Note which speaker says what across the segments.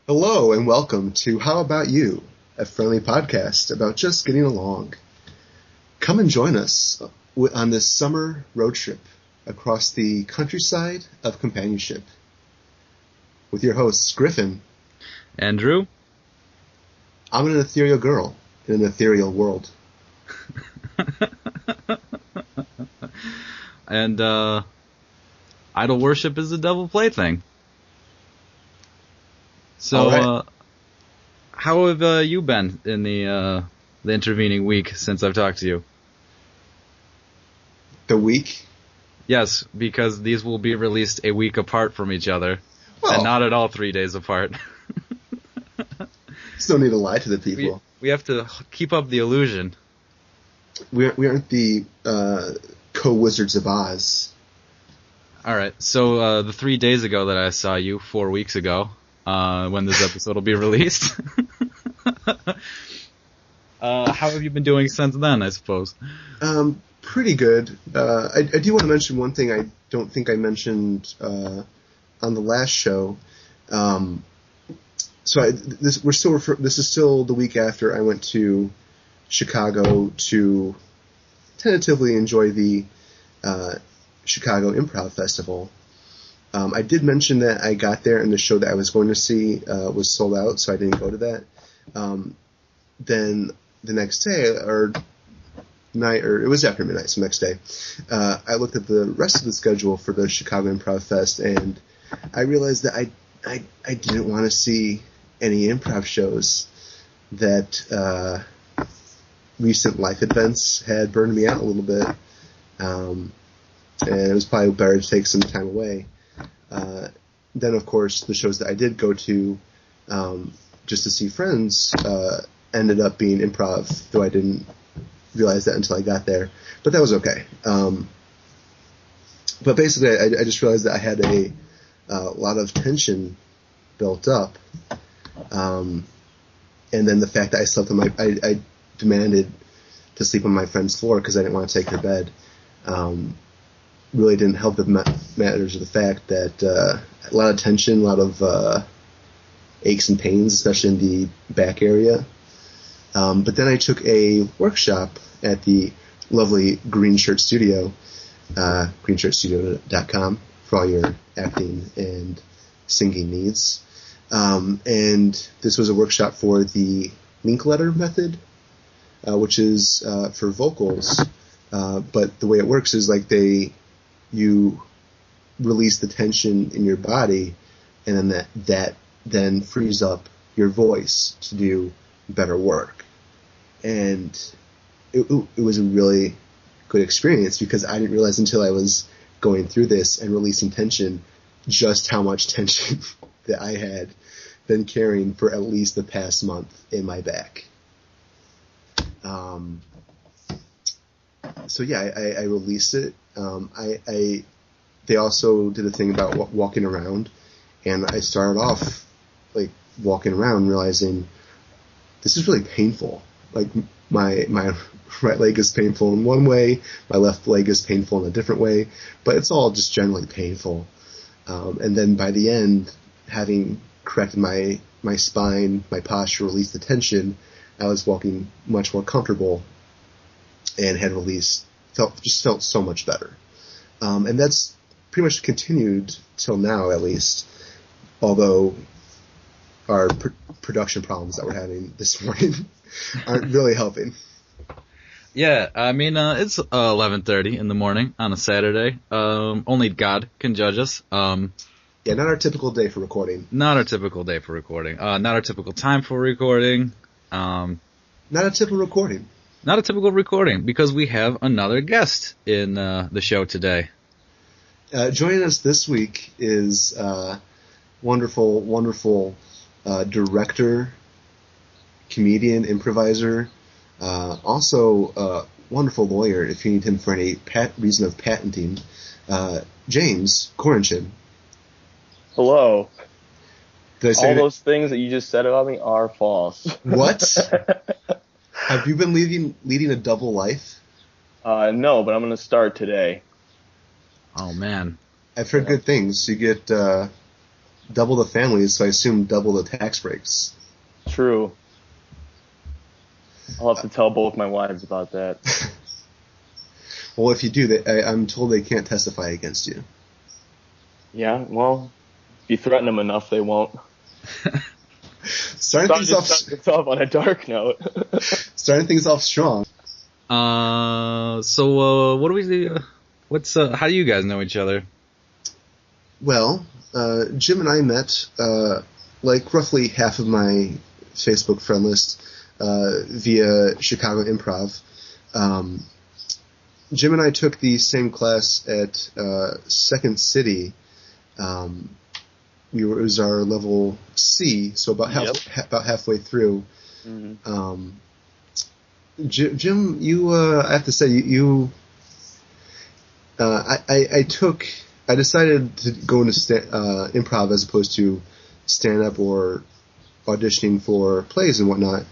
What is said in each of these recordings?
Speaker 1: Hello and welcome to How About You, a friendly podcast about just getting along. Come and join us on this summer road trip across the countryside of companionship with your hosts, Griffin.
Speaker 2: Andrew?
Speaker 1: I'm an ethereal girl in an ethereal world.
Speaker 2: And, idol worship is a double plaything. So,
Speaker 1: right.
Speaker 2: How have you been in the intervening week since I've talked to you?
Speaker 1: The week?
Speaker 2: Yes, because these will be released a week apart from each other, and not at all 3 days apart.
Speaker 1: Still need to lie to the people.
Speaker 2: We have to keep up the illusion.
Speaker 1: We aren't the co-Wizards of Oz.
Speaker 2: Alright, so the 3 days ago that I saw you, 4 weeks ago, when this episode will be released. How have you been doing since then, I suppose?
Speaker 1: Pretty good. I do want to mention one thing I don't think I mentioned on the last show. This is still the week after I went to Chicago to tentatively enjoy the Chicago Improv Festival. I did mention that I got there and the show that I was going to see was sold out, so I didn't go to that. Then the next day, it was after midnight, so next day, I looked at the rest of the schedule for the Chicago Improv Fest, and I realized that I didn't want to see any improv shows. That recent life events had burned me out a little bit, and it was probably better to take some time away. Then, of course, the shows that I did go to just to see friends ended up being improv, though I didn't realize that until I got there. But that was okay. But basically, I just realized that I had a lot of tension built up. And then the fact that I demanded to sleep on my friend's floor because I didn't want to take her bed. Really didn't help the matters of the fact that a lot of tension, a lot of aches and pains, especially in the back area. But then I took a workshop at the lovely Green Shirt Studio, greenshirtstudio.com, for all your acting and singing needs. And this was a workshop for the Linkletter method, which is for vocals. But the way it works is like you release the tension in your body, and then that then frees up your voice to do better work. And it was a really good experience because I didn't realize until I was going through this and releasing tension just how much tension that I had been carrying for at least the past month in my back. So yeah, I released it. They also did a thing about walking around, and I started off like walking around realizing this is really painful. Like my right leg is painful in one way, my left leg is painful in a different way, but it's all just generally painful. And then by the end, having corrected my spine, my posture, released the tension, I was walking much more comfortable and had felt so much better. And that's pretty much continued till now, at least, although our production problems that we're having this morning aren't really helping.
Speaker 2: Yeah, I mean, it's 11:30 in the morning on a Saturday. Only God can judge us.
Speaker 1: Yeah, not our typical day for recording.
Speaker 2: Not our typical day for recording. Not our typical time for recording.
Speaker 1: Not a typical recording.
Speaker 2: Not a typical recording, because we have another guest in the show today.
Speaker 1: Joining us this week is wonderful director, comedian, improviser, also wonderful lawyer if you need him for any reason of patenting, James Korenchan.
Speaker 3: Hello.
Speaker 1: Did I say
Speaker 3: all those things that you just said about me are false.
Speaker 1: What? Have you been leading a double life?
Speaker 3: No, but I'm going to start today.
Speaker 2: Oh, man.
Speaker 1: I've heard good things. You get double the families, so I assume double the tax breaks.
Speaker 3: True. I'll have to tell both my wives about that.
Speaker 1: Well, if you do, I'm told they can't testify against you.
Speaker 3: Yeah, well, if you threaten them enough, they won't.
Speaker 1: Starting things
Speaker 3: off on a dark note.
Speaker 1: Starting things off strong.
Speaker 2: So what do we? How do you guys know each other?
Speaker 1: Well, Jim and I met like roughly half of my Facebook friend list via Chicago Improv. Jim and I took the same class at Second City. It was our level C, so about halfway through.
Speaker 3: Mm-hmm.
Speaker 1: Jim, you I have to say I decided to go into improv as opposed to stand up or auditioning for plays and whatnot,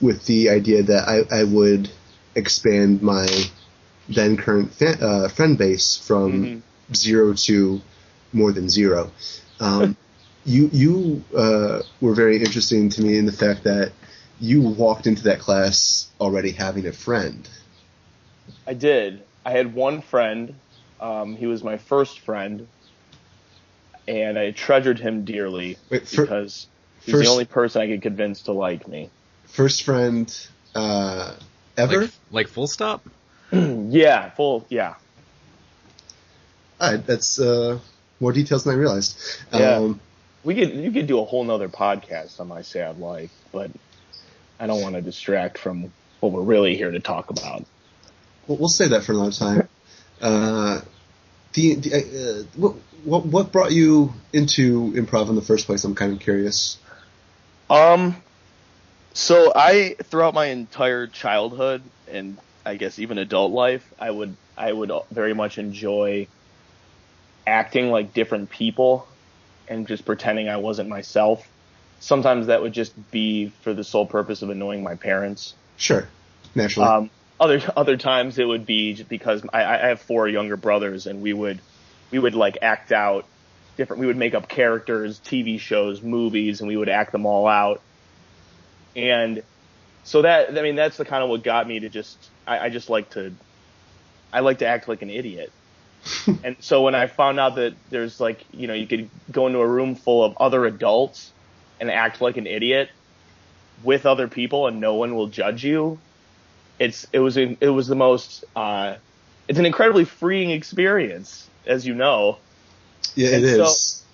Speaker 1: with the idea that I would expand my then current friend base from 0 to more than 0. You were very interesting to me in the fact that you walked into that class already having a friend.
Speaker 3: I did. I had one friend. He was my first friend, and I treasured him dearly because he's the only person I could convince to like me. First
Speaker 1: friend ever?
Speaker 2: Like full stop?
Speaker 3: Yeah.
Speaker 1: All right, that's more details than I realized.
Speaker 3: Yeah. You could do a whole nother podcast on my sad life, but I don't want to distract from what we're really here to talk about.
Speaker 1: We'll save that for another time. What brought you into improv in the first place? I'm kind of curious.
Speaker 3: So throughout my entire childhood and I guess even adult life, I would very much enjoy acting like different people and just pretending I wasn't myself. Sometimes that would just be for the sole purpose of annoying my parents.
Speaker 1: Sure, naturally.
Speaker 3: Other times it would be just because I have 4 younger brothers, and we would like act out different. We would make up characters, TV shows, movies, and we would act them all out. And so that's the kind of what got me to I like to act like an idiot. And so when I found out that there's you could go into a room full of other adults and act like an idiot with other people and no one will judge you, it was the most it's an incredibly freeing experience, as you know.
Speaker 1: Yeah, it is.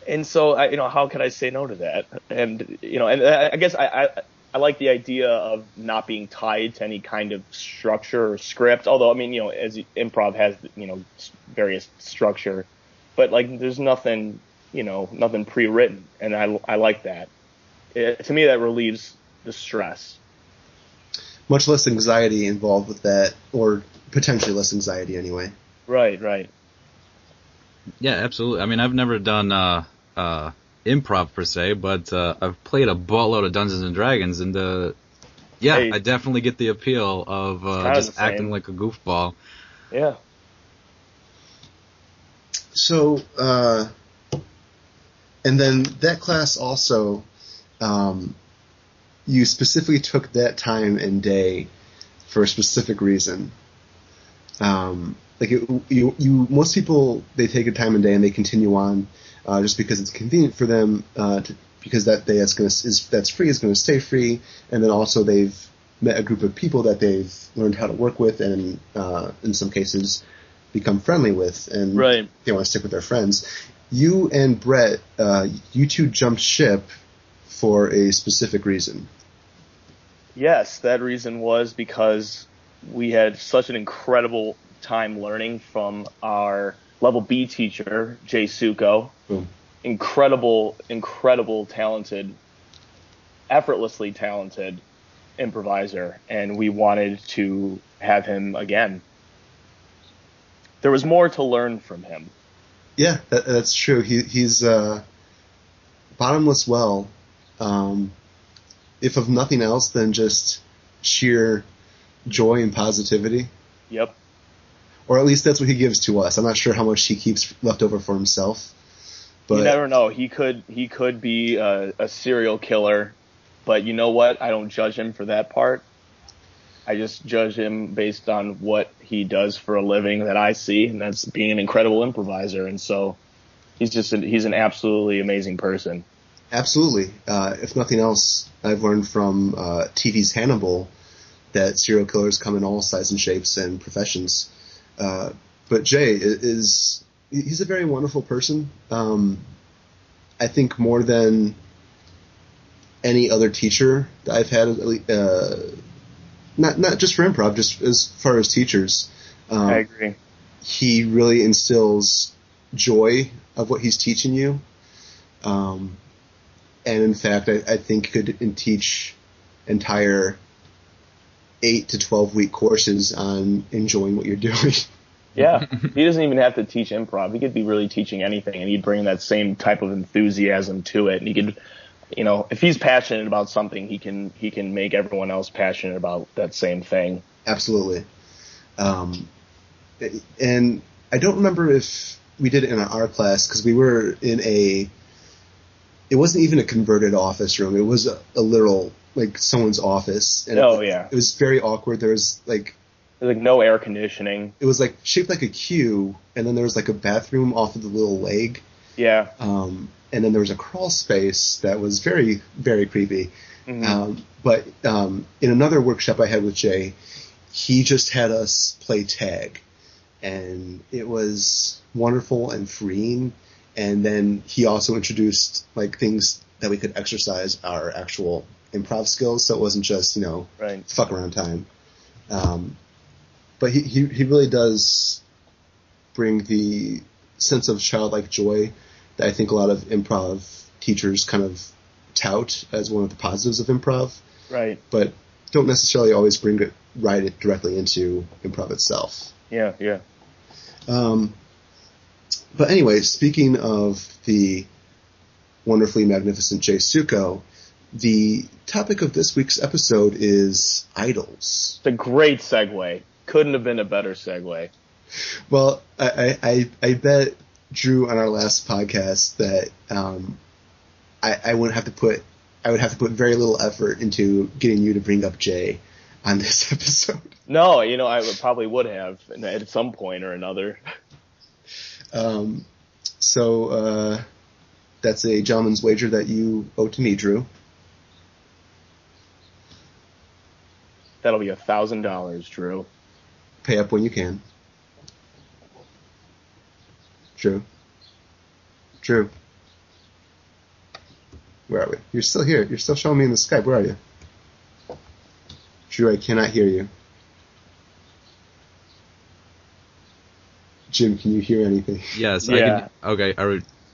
Speaker 3: And so how could I say no to that? And I guess I like the idea of not being tied to any kind of structure or script. Although as improv has various structure, but there's nothing nothing pre-written, and I like that. To me, that relieves the stress.
Speaker 1: Much less anxiety involved with that, or potentially less anxiety anyway.
Speaker 3: Right.
Speaker 2: Yeah, absolutely. I mean, I've never done improv per se, but I've played a buttload of Dungeons and Dragons, and I definitely get the appeal of just acting like a goofball.
Speaker 3: Yeah.
Speaker 1: So, and then that class also, you specifically took that time and day for a specific reason. Most people, they take a time and day and they continue on just because it's convenient for them, because that day that's free is going to stay free, and then also they've met a group of people that they've learned how to work with and in some cases become friendly with, and they want to stick with their friends. You and Brett, you two jumped ship for a specific reason.
Speaker 3: Yes, that reason was because we had such an incredible time learning from our level B teacher, Jay Suko.
Speaker 1: Boom.
Speaker 3: Incredible, talented, effortlessly talented improviser, and we wanted to have him again. There was more to learn from him.
Speaker 1: Yeah, that's true. He's bottomless well. If of nothing else, then just sheer joy and positivity.
Speaker 3: Yep.
Speaker 1: Or at least that's what he gives to us. I'm not sure how much he keeps left over for himself. But
Speaker 3: you never know. He could be a serial killer, but you know what? I don't judge him for that part. I just judge him based on what he does for a living that I see, and that's being an incredible improviser. And so he's an absolutely amazing person.
Speaker 1: Absolutely. If nothing else, I've learned from TV's Hannibal that serial killers come in all sizes and shapes and professions. But Jay he's a very wonderful person. I think more than any other teacher that I've had, not just for improv, just as far as teachers.
Speaker 3: I agree.
Speaker 1: He really instills joy of what he's teaching you. And in fact, I think could teach entire 8 to 12 week courses on enjoying what you're doing.
Speaker 3: Yeah, he doesn't even have to teach improv. He could be really teaching anything, and he'd bring that same type of enthusiasm to it. And he could, if he's passionate about something, he can make everyone else passionate about that same thing.
Speaker 1: Absolutely. And I don't remember if we did it in our class, because we were in it wasn't even a converted office room. It was a literal, like, someone's office. And
Speaker 3: yeah.
Speaker 1: It was very awkward. There was, like
Speaker 3: no air conditioning.
Speaker 1: It was, like, shaped like a Q, and then there was, like, a bathroom off of the little leg.
Speaker 3: Yeah.
Speaker 1: And then there was a crawl space that was very, very creepy. Mm-hmm. But in another workshop I had with Jay, he just had us play tag. And it was wonderful and freeing. And then he also introduced, like, things that we could exercise our actual improv skills, so it wasn't just,
Speaker 3: right.
Speaker 1: fuck around time. But he really does bring the sense of childlike joy that I think a lot of improv teachers kind of tout as one of the positives of improv.
Speaker 3: Right.
Speaker 1: But don't necessarily always bring it directly into improv itself.
Speaker 3: Yeah, yeah.
Speaker 1: But anyway, speaking of the wonderfully magnificent Jay Succo, the topic of this week's episode is idols.
Speaker 3: It's a great segue. Couldn't have been a better segue.
Speaker 1: Well, I bet Drew on our last podcast that I would have to put very little effort into getting you to bring up Jay on this episode.
Speaker 3: No, I probably would have at some point or another.
Speaker 1: So that's a gentleman's wager that you owe to me, Drew.
Speaker 3: That'll be $1,000, Drew.
Speaker 1: Pay up when you can. Drew. Where are we? You're still here. You're still showing me in the Skype. Where are you? Drew, I cannot hear you. Jim, can you hear anything?
Speaker 2: Yes.
Speaker 3: Yeah.
Speaker 2: Okay.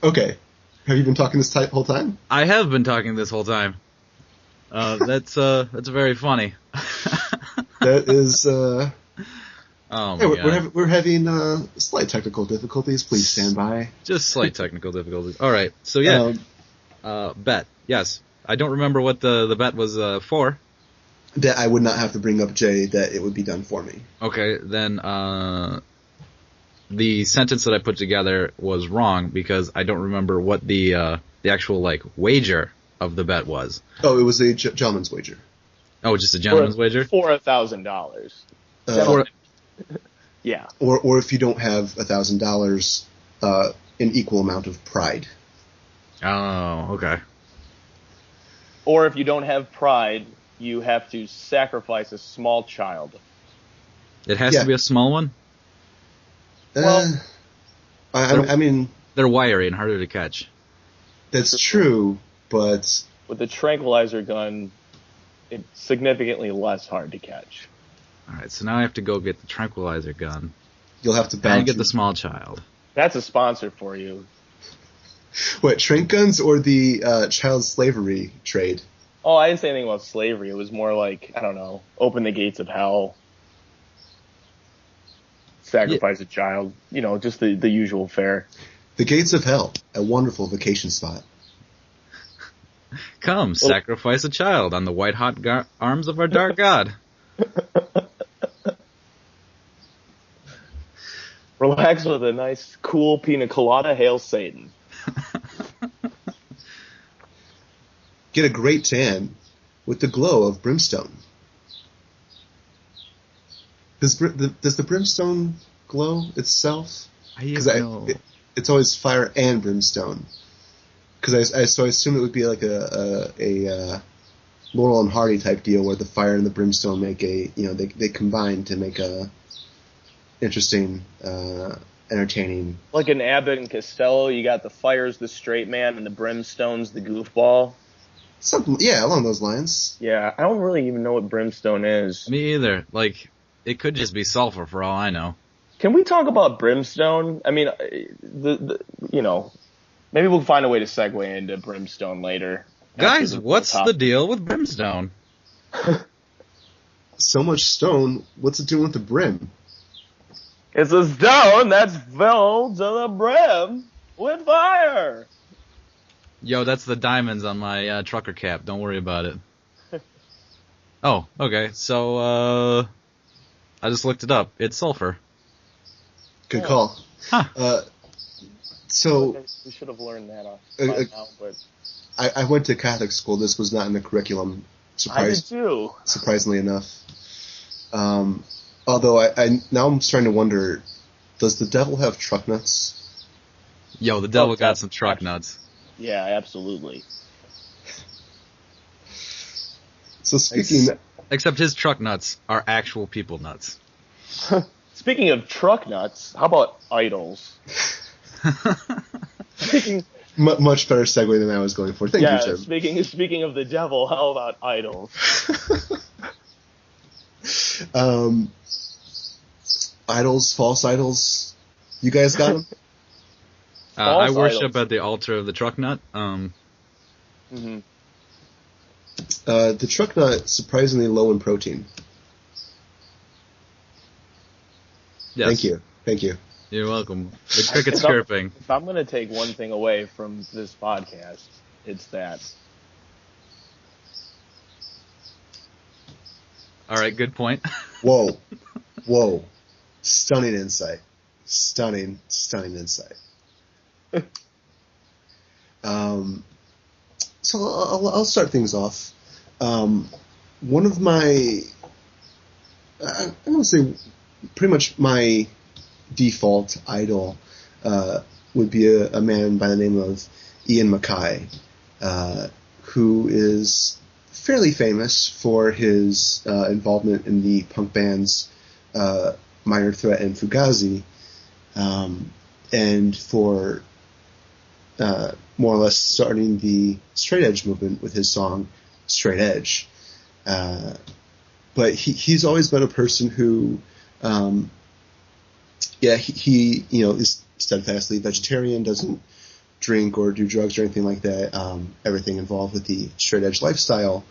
Speaker 1: Okay. Have you been talking this whole time?
Speaker 2: I have been talking this whole time. That's very funny.
Speaker 1: That is.
Speaker 2: Oh my God.
Speaker 1: We're having slight technical difficulties. Please stand by.
Speaker 2: Just slight technical difficulties. All right. So yeah. Bet. Yes. I don't remember what the bet was for.
Speaker 1: That I would not have to bring up Jay. That it would be done for me.
Speaker 2: Okay. Then the sentence that I put together was wrong because I don't remember what the actual wager of the bet was.
Speaker 1: Oh, it was a gentleman's wager.
Speaker 2: Oh, just a gentleman's wager?
Speaker 3: For $1,000. Yeah.
Speaker 1: Or if you don't have $1,000, an equal amount of pride.
Speaker 2: Oh, okay.
Speaker 3: Or if you don't have pride, you have to sacrifice a small child.
Speaker 2: It has to be a small one?
Speaker 3: Well,
Speaker 1: I mean...
Speaker 2: They're wiry and harder to catch.
Speaker 1: That's true, but...
Speaker 3: With the tranquilizer gun, it's significantly less hard to catch.
Speaker 2: Alright, so now I have to go get the tranquilizer gun.
Speaker 1: You'll have to
Speaker 2: and get the small child.
Speaker 3: That's a sponsor for you.
Speaker 1: What, trank guns or the child slavery trade?
Speaker 3: Oh, I didn't say anything about slavery. It was more like, I don't know, open the gates of hell. Sacrifice a child. Just the usual fare.
Speaker 1: The gates of hell, a wonderful vacation spot.
Speaker 2: Come, sacrifice a child on the white-hot arms of our dark god.
Speaker 3: Relax with a nice, cool pina colada. Hail Satan.
Speaker 1: get a great tan with the glow of brimstone. Does the brimstone glow itself? Because it's always fire and brimstone. Because I assume it would be like a Laurel and Hardy type deal where the fire and the brimstone make they combine to make a interesting, entertaining.
Speaker 3: Like an Abbott and Costello, you got the fire's the straight man and the brimstone's the goofball.
Speaker 1: Something, yeah, along those lines.
Speaker 3: Yeah, I don't really even know what brimstone is.
Speaker 2: Me either. Like, it could just be sulfur for all I know.
Speaker 3: Can we talk about brimstone? I mean, maybe we'll find a way to segue into brimstone later.
Speaker 2: Guys, what's the deal with brimstone?
Speaker 1: So much stone, what's it doing with the brim?
Speaker 3: It's a stone that's filled to the brim with fire.
Speaker 2: Yo, that's the diamonds on my trucker cap. Don't worry about it. Oh, okay. So, I just looked it up. It's sulfur.
Speaker 1: Good call.
Speaker 2: Huh.
Speaker 1: So
Speaker 3: we should have learned that now, but
Speaker 1: I went to Catholic school. This was not in the curriculum.
Speaker 3: I did too.
Speaker 1: Surprisingly enough. Although now I'm starting to wonder, does the devil have truck nuts?
Speaker 2: Yo, the devil got some truck nuts.
Speaker 3: Yeah, absolutely.
Speaker 1: So speaking...
Speaker 2: Except his truck nuts are actual people nuts.
Speaker 3: Speaking of truck nuts, how about idols?
Speaker 1: Much better segue than I was going for. Thank you, Jim.
Speaker 3: Speaking of the devil, how about idols?
Speaker 1: Idols, false idols. You guys got them?
Speaker 2: I worship at the altar of the truck nut.
Speaker 3: Mm-hmm.
Speaker 1: The truck nut, surprisingly low in protein.
Speaker 2: Yes.
Speaker 1: Thank you.
Speaker 2: You're welcome. The cricket's chirping.
Speaker 3: If I'm going to take one thing away from this podcast, it's that.
Speaker 2: All right, good point.
Speaker 1: Whoa. Stunning insight. Stunning insight. So I'll start things off. One of my, I'm going to say pretty much my default idol would be a man by the name of Ian MacKaye, who is fairly famous for his involvement in the punk bands Minor Threat and Fugazi, and for more or less starting the straight edge movement with his song Straight Edge. But he's always been a person who, he is steadfastly vegetarian, doesn't drink or do drugs or anything like that. Everything involved with the straight edge lifestyle.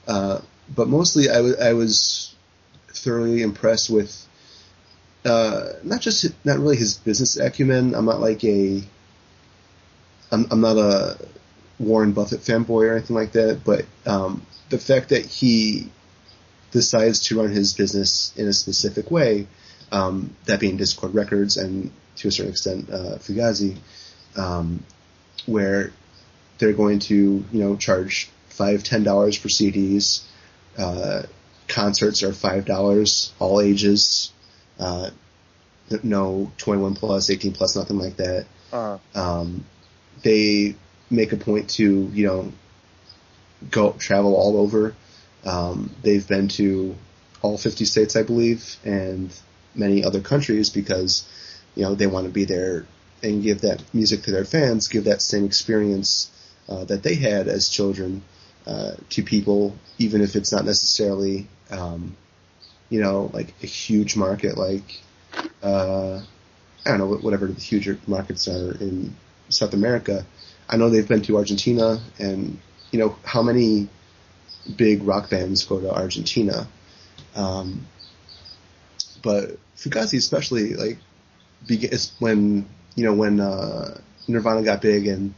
Speaker 1: But mostly I was thoroughly impressed with, not really his business acumen. I'm not a Warren Buffett fanboy or anything like that, but the fact that he decides to run his business in a specific way, that being Discord Records and to a certain extent Fugazi, where they're going to charge $5-10 for CDs, concerts are $5, all ages, no 21 plus, 18 plus, nothing like that. They make a point to, go travel all over. They've been to all 50 states, I believe, and many other countries because, they want to be there and give that music to their fans, give that same experience that they had as children to people, even if it's not necessarily, like a huge market like, I don't know, whatever the huge markets are in South America. I know they've been to Argentina, and how many big rock bands go to Argentina. But Fugazi especially, when Nirvana got big and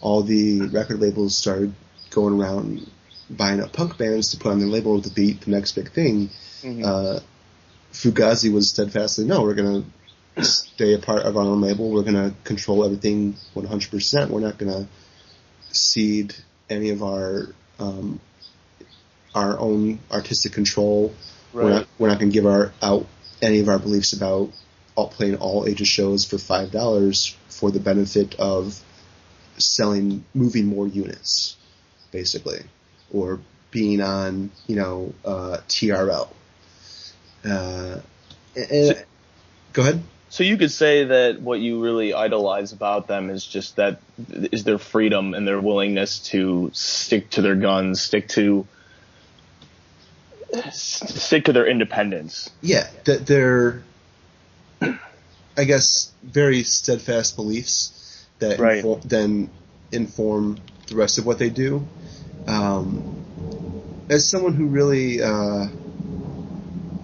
Speaker 1: all the record labels started going around buying up punk bands to put on their label to beat the next big thing. Mm-hmm. Fugazi was steadfastly, no, we're going to stay a part of our own label. We're going to control everything 100%. We're not going to cede any of our our own artistic control.
Speaker 3: Right.
Speaker 1: We're not going to give out any of our beliefs about playing all ages shows for $5 for the benefit of moving more units, basically, or being on, TRL. Go ahead.
Speaker 3: So you could say that what you really idolize about them is their freedom and their willingness to stick to their guns, stick to their independence.
Speaker 1: Yeah, they're, I guess, very steadfast beliefs that then inform the rest of what they do. As someone who really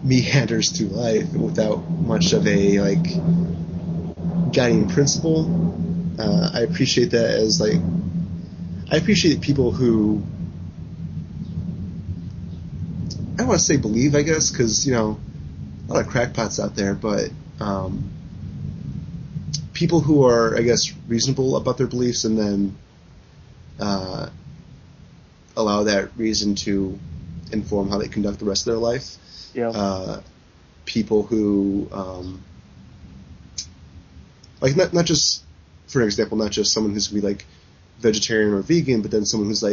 Speaker 1: meanders through life without much of a guiding principle, I appreciate that as I appreciate people who, I don't want to say believe, I guess, because a lot of crackpots out there, but people who are, I guess, reasonable about their beliefs and then allow that reason to inform how they conduct the rest of their life.
Speaker 3: Yeah.
Speaker 1: People who, not just, for example, not just someone who's going to be vegetarian or vegan, but then someone who's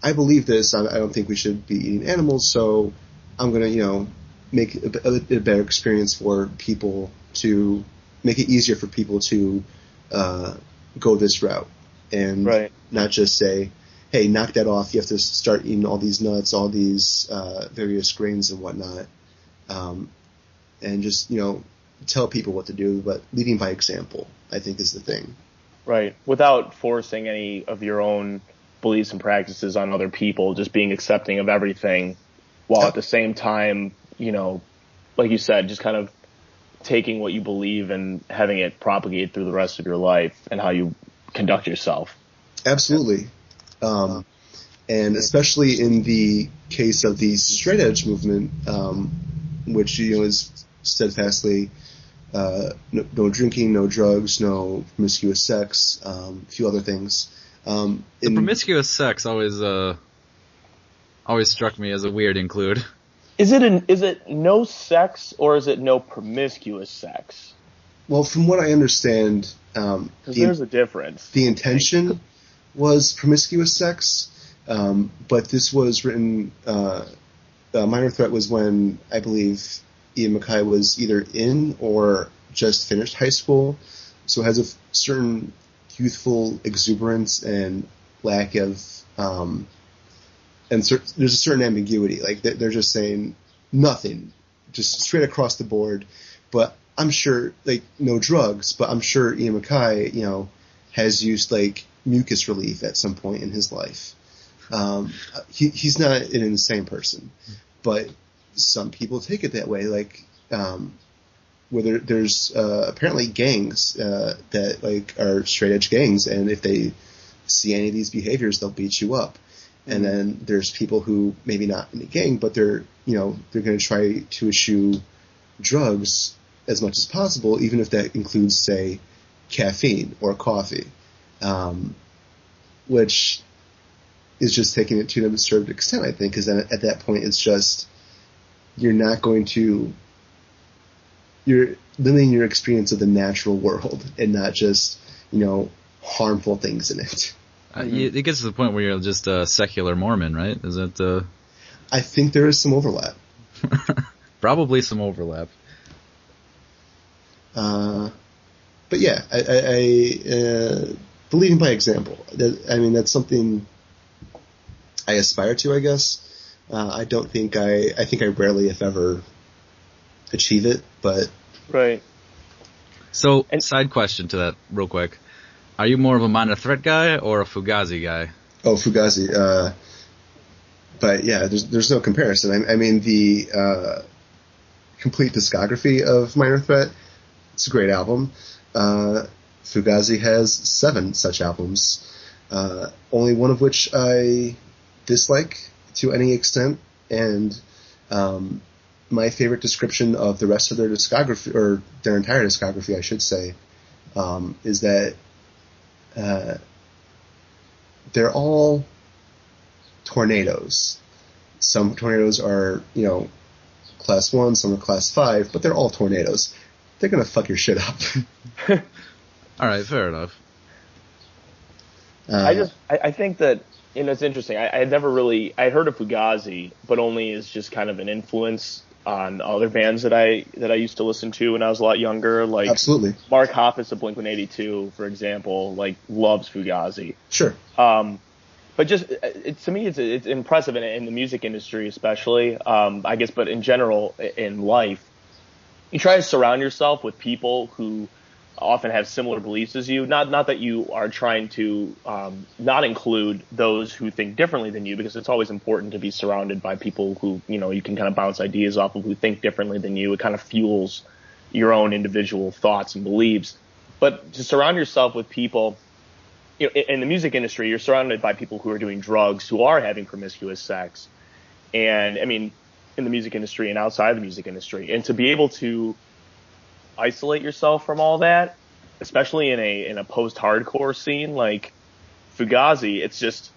Speaker 1: I believe this, I don't think we should be eating animals, so I'm going to, make a better experience for people, to make it easier for people to go this route, and not just say, hey, knock that off, you have to start eating all these nuts, all these various grains and whatnot, and just, tell people what to do, but leading by example, I think, is the thing.
Speaker 3: Right. Without forcing any of your own beliefs and practices on other people, just being accepting of everything, while at the same time, like you said, just kind of taking what you believe and having it propagate through the rest of your life and how you conduct yourself.
Speaker 1: Absolutely. And especially in the case of the straight edge movement, which, is steadfastly no drinking, no drugs, no promiscuous sex, a few other things.
Speaker 2: The promiscuous sex always struck me as a weird include.
Speaker 3: Is it no sex or is it no promiscuous sex?
Speaker 1: Well, from what I understand,
Speaker 3: because there's a difference.
Speaker 1: The intention was promiscuous sex, but this was written. Minor Threat was when I believe Ian MacKaye was either in or just finished high school, so it has a certain youthful exuberance and lack of, and there's a certain ambiguity. They're just saying nothing, just straight across the board. But I'm sure, no drugs. But I'm sure Ian MacKaye, has used mucus relief at some point in his life. He's not an insane person, but some people take it that way. Where there's apparently gangs that are straight edge gangs, and if they see any of these behaviors, they'll beat you up. And then there's people who maybe not in a gang, but they're going to try to eschew drugs as much as possible, even if that includes, say, caffeine or coffee, which is just taking it to an absurd extent, I think, because then at that point it's just you're limiting your experience of the natural world and not just, harmful things in it.
Speaker 2: It gets to the point where you're just a secular Mormon, right? Is that?
Speaker 1: I think there is some overlap.
Speaker 2: Probably some overlap.
Speaker 1: But yeah, I believing by example. That's something I aspire to, I guess. I think I rarely, if ever, achieve it, but.
Speaker 3: Right.
Speaker 2: So, side question to that, real quick. Are you more of a Minor Threat guy or a Fugazi guy?
Speaker 1: Oh, Fugazi. But yeah, there's no comparison. The complete discography of Minor Threat, it's a great album. Fugazi has 7 such albums, only one of which I dislike to any extent, and my favorite description of the rest of their discography, or their entire discography, I should say, is that they're all tornadoes. Some tornadoes are, class 1, some are class 5, but they're all tornadoes. They're going to fuck your shit up.
Speaker 2: All right, fair enough.
Speaker 3: I think that, it's interesting. I had never really, I heard of Fugazi, but only as just kind of an influence on other bands that I used to listen to when I was a lot younger. Like,
Speaker 1: absolutely.
Speaker 3: Mark Hoppus of Blink-182, for example, like, loves Fugazi.
Speaker 1: Sure.
Speaker 3: But just, to me, it's impressive in the music industry, especially, I guess, but in general, in life. You try to surround yourself with people who often have similar beliefs as you. Not that you are trying to not include those who think differently than you, because it's always important to be surrounded by people who, you can kind of bounce ideas off of, who think differently than you. It kind of fuels your own individual thoughts and beliefs. But to surround yourself with people, in the music industry, you're surrounded by people who are doing drugs, who are having promiscuous sex. And, I mean, in the music industry and outside the music industry. And to be able to isolate yourself from all that, especially in a post-hardcore scene like Fugazi, it's just,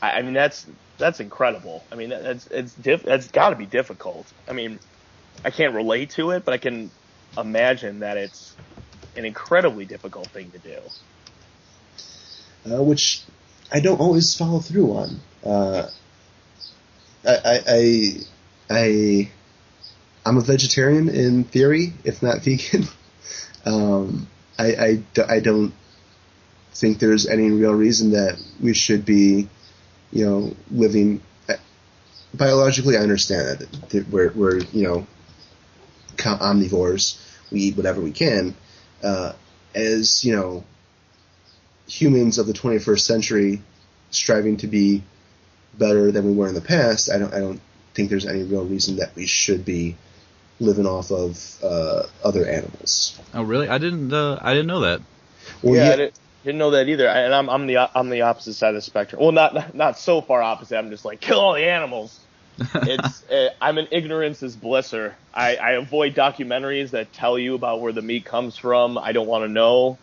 Speaker 3: I mean, that's incredible. I mean, that's got to be difficult. I mean, I can't relate to it, but I can imagine that it's an incredibly difficult thing to do.
Speaker 1: Which I don't always follow through on. I'm a vegetarian in theory, if not vegan. I don't think there's any real reason that we should be, living biologically. I understand that we're omnivores. We eat whatever we can. As humans of the 21st century, striving to be better than we were in the past, I don't think there's any real reason that we should be living off of other animals.
Speaker 2: Oh, really? I didn't know that.
Speaker 1: Well,
Speaker 3: yeah, I didn't know that either. And I'm the opposite side of the spectrum. Well, not so far opposite. I'm just like, kill all the animals. It's I'm an ignorance is blisser. I avoid documentaries that tell you about where the meat comes from. I don't want to know.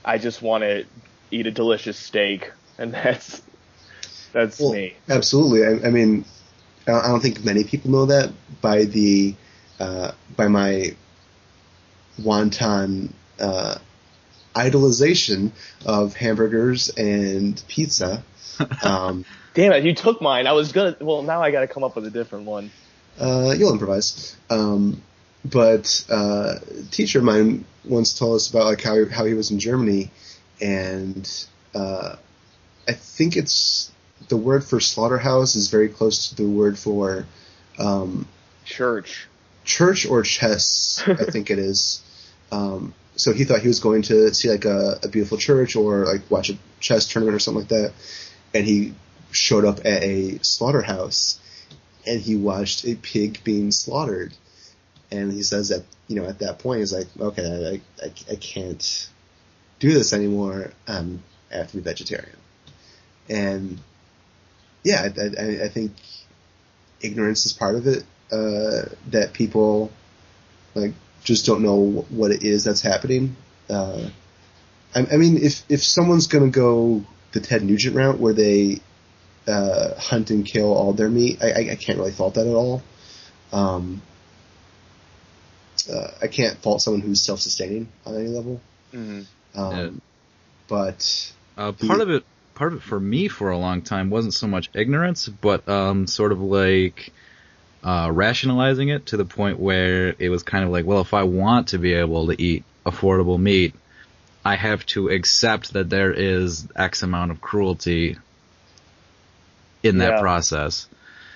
Speaker 3: I just want to eat a delicious steak, and that's me.
Speaker 1: Absolutely. I mean, I don't think many people know that by my wanton idolization of hamburgers and pizza.
Speaker 3: Damn it, you took mine. I was gonna. Well, now I got to come up with a different one.
Speaker 1: You'll improvise. But a teacher of mine once told us about like how he was in Germany, and I think it's the word for slaughterhouse is very close to the word for
Speaker 3: church
Speaker 1: or chess. I think it is. So he thought he was going to see like a beautiful church or like watch a chess tournament or something like that, and he showed up at a slaughterhouse and he watched a pig being slaughtered. And he says that, at that point, he's like, okay, I can't do this anymore. I have to be vegetarian. And, yeah, I think ignorance is part of it, that people, like, just don't know what it is that's happening. I mean, if someone's going to go the Ted Nugent route where they hunt and kill all their meat, I can't really fault that at all. I can't fault someone who's self-sustaining on any level.
Speaker 2: Mm-hmm.
Speaker 1: But
Speaker 2: part of it for me for a long time wasn't so much ignorance, but sort of like rationalizing it to the point where it was kind of like, well, if I want to be able to eat affordable meat, I have to accept that there is X amount of cruelty in that process.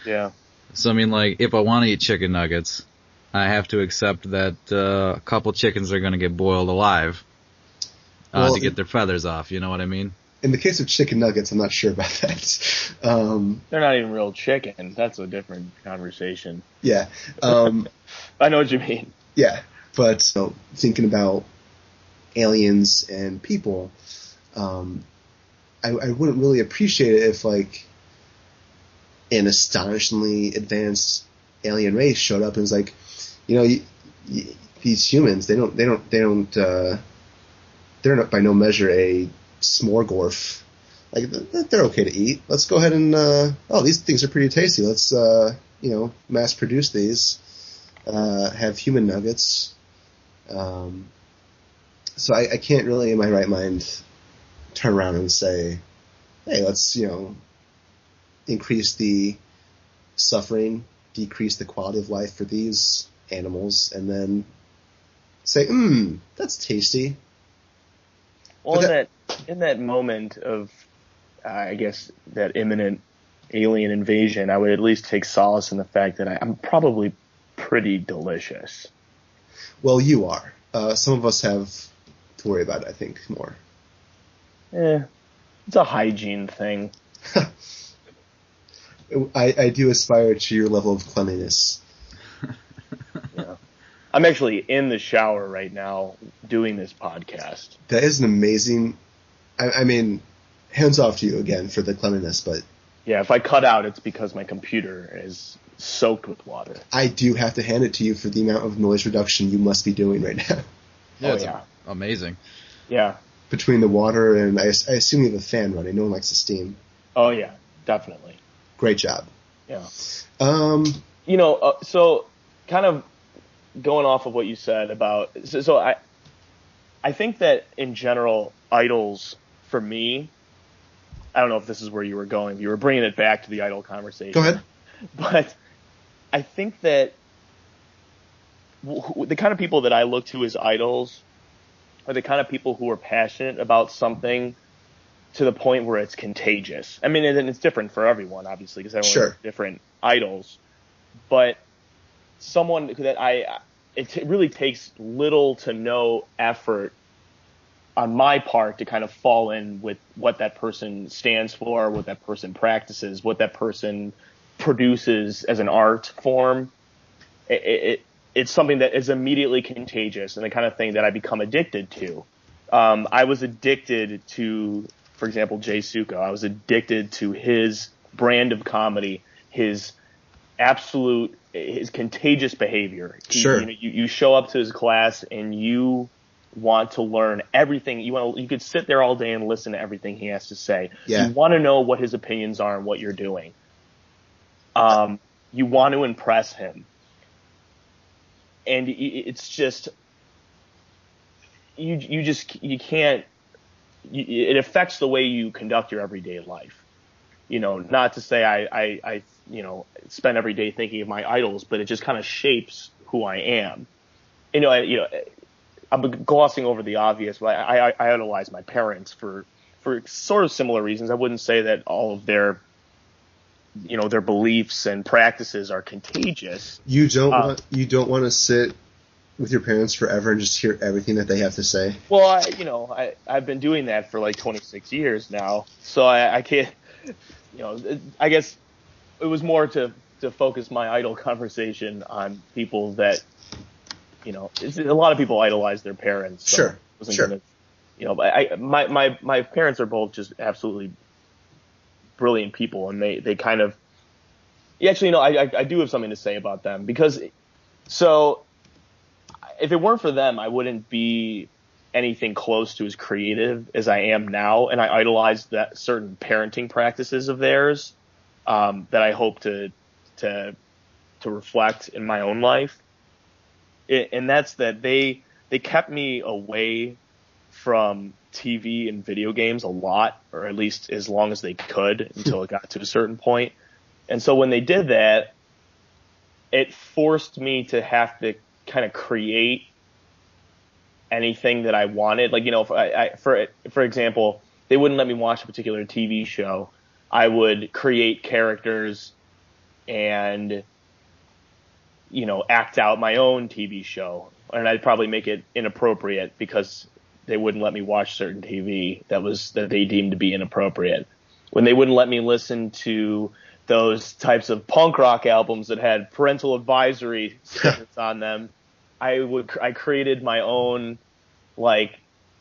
Speaker 2: Yeah. So, I mean, like, if I want to eat chicken nuggets, I have to accept that a couple chickens are going to get boiled alive to get their feathers off. You know what I mean?
Speaker 1: In the case of chicken nuggets, I'm not sure about that.
Speaker 3: They're not even real chicken. That's a different conversation.
Speaker 1: Yeah.
Speaker 3: I know what you mean.
Speaker 1: Yeah. But thinking about aliens and people, I wouldn't really appreciate it if, like, an astonishingly advanced alien race showed up and was like, these humans, they're not by no measure a smorgorf like they're okay to eat. Let's go ahead and these things are pretty tasty. Let's mass produce these. Have human nuggets. So I can't really, in my right mind, turn around and say, hey, let's increase the suffering, decrease the quality of life for these animals, and then say, that's tasty.
Speaker 3: Well, in that moment of, I guess, that imminent alien invasion, I would at least take solace in the fact that I'm probably pretty delicious.
Speaker 1: Well, you are. Some of us have to worry about it, I think, more.
Speaker 3: It's a hygiene thing.
Speaker 1: I do aspire to your level of cleanliness.
Speaker 3: Yeah. I'm actually in the shower right now doing this podcast.
Speaker 1: That is an amazing... I mean, hands off to you again for the cleanliness, but...
Speaker 3: Yeah, if I cut out, it's because my computer is soaked with water.
Speaker 1: I do have to hand it to you for the amount of noise reduction you must be doing right now.
Speaker 2: Yeah, amazing.
Speaker 3: Yeah.
Speaker 1: Between the water and... I assume you have a fan running. No one likes the steam.
Speaker 3: Oh, yeah, definitely.
Speaker 1: Great job.
Speaker 3: Yeah. So kind of going off of what you said about, so I think that in general, idols for me, I don't know if this is where you were going. You were bringing it back to the idol conversation.
Speaker 1: Go ahead.
Speaker 3: But I think that the kind of people that I look to as idols are the kind of people who are passionate about something to the point where it's contagious. I mean, and it's different for everyone, obviously, because everyone has different idols. But someone that it really takes little to no effort on my part to kind of fall in with what that person stands for, what that person practices, what that person produces as an art form. It's something that is immediately contagious and the kind of thing that I become addicted to. I was addicted to, for example, Jay Suko. I was addicted to his brand of comedy, his contagious behavior.
Speaker 1: Sure.
Speaker 3: You show up to his class and you want to learn everything. You could sit there all day and listen to everything he has to say.
Speaker 1: Yeah.
Speaker 3: You want to know what his opinions are and what you're doing. You want to impress him. And it's just, you can't, it affects the way you conduct your everyday life. Not to say I spend every day thinking of my idols, but it just kind of shapes who I am. I'm glossing over the obvious, but I idolize my parents for sort of similar reasons. I wouldn't say that all of their beliefs and practices are contagious.
Speaker 1: You don't want to sit with your parents forever and just hear everything that they have to say?
Speaker 3: Well, I've been doing that for like 26 years now, so I can't, I guess it was more to focus my idol conversation on people that, a lot of people idolize their parents. So
Speaker 1: Sure.
Speaker 3: My parents are both just absolutely brilliant people, and they kind of, actually, I do have something to say about them, because, so if it weren't for them, I wouldn't be anything close to as creative as I am now, and I idolize that certain parenting practices of theirs that I hope to reflect in my own life. And that's that they kept me away from TV and video games a lot, or at least as long as they could until it got to a certain point. And so when they did that, it forced me to have to kind of create anything that I wanted. Like, for example, they wouldn't let me watch a particular TV show. I would create characters and, act out my own TV show. And I'd probably make it inappropriate because they wouldn't let me watch certain TV that they deemed to be inappropriate. When they wouldn't let me listen to those types of punk rock albums that had parental advisory stickers on them, I created my own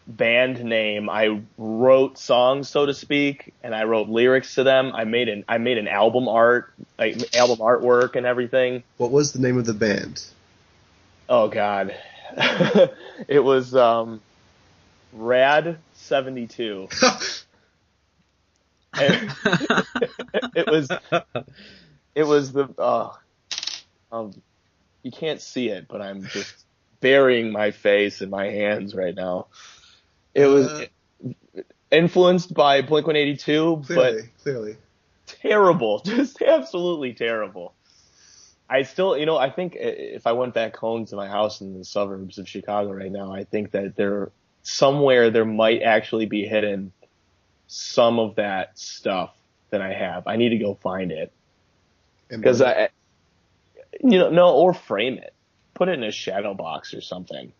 Speaker 3: band name. I wrote songs, so to speak, and I wrote lyrics to them. I made an album artwork and everything.
Speaker 1: What was the name of the band?
Speaker 3: Oh God. It was Rad 72. And it was you can't see it, but I'm just burying my face in my hands right now. It was influenced by Blink-182, but
Speaker 1: clearly
Speaker 3: terrible, just absolutely terrible. I still, I think if I went back home to my house in the suburbs of Chicago right now, I think that there might actually be hidden some of that stuff that I have. I need to go find it. Because or frame it. Put it in a shadow box or something.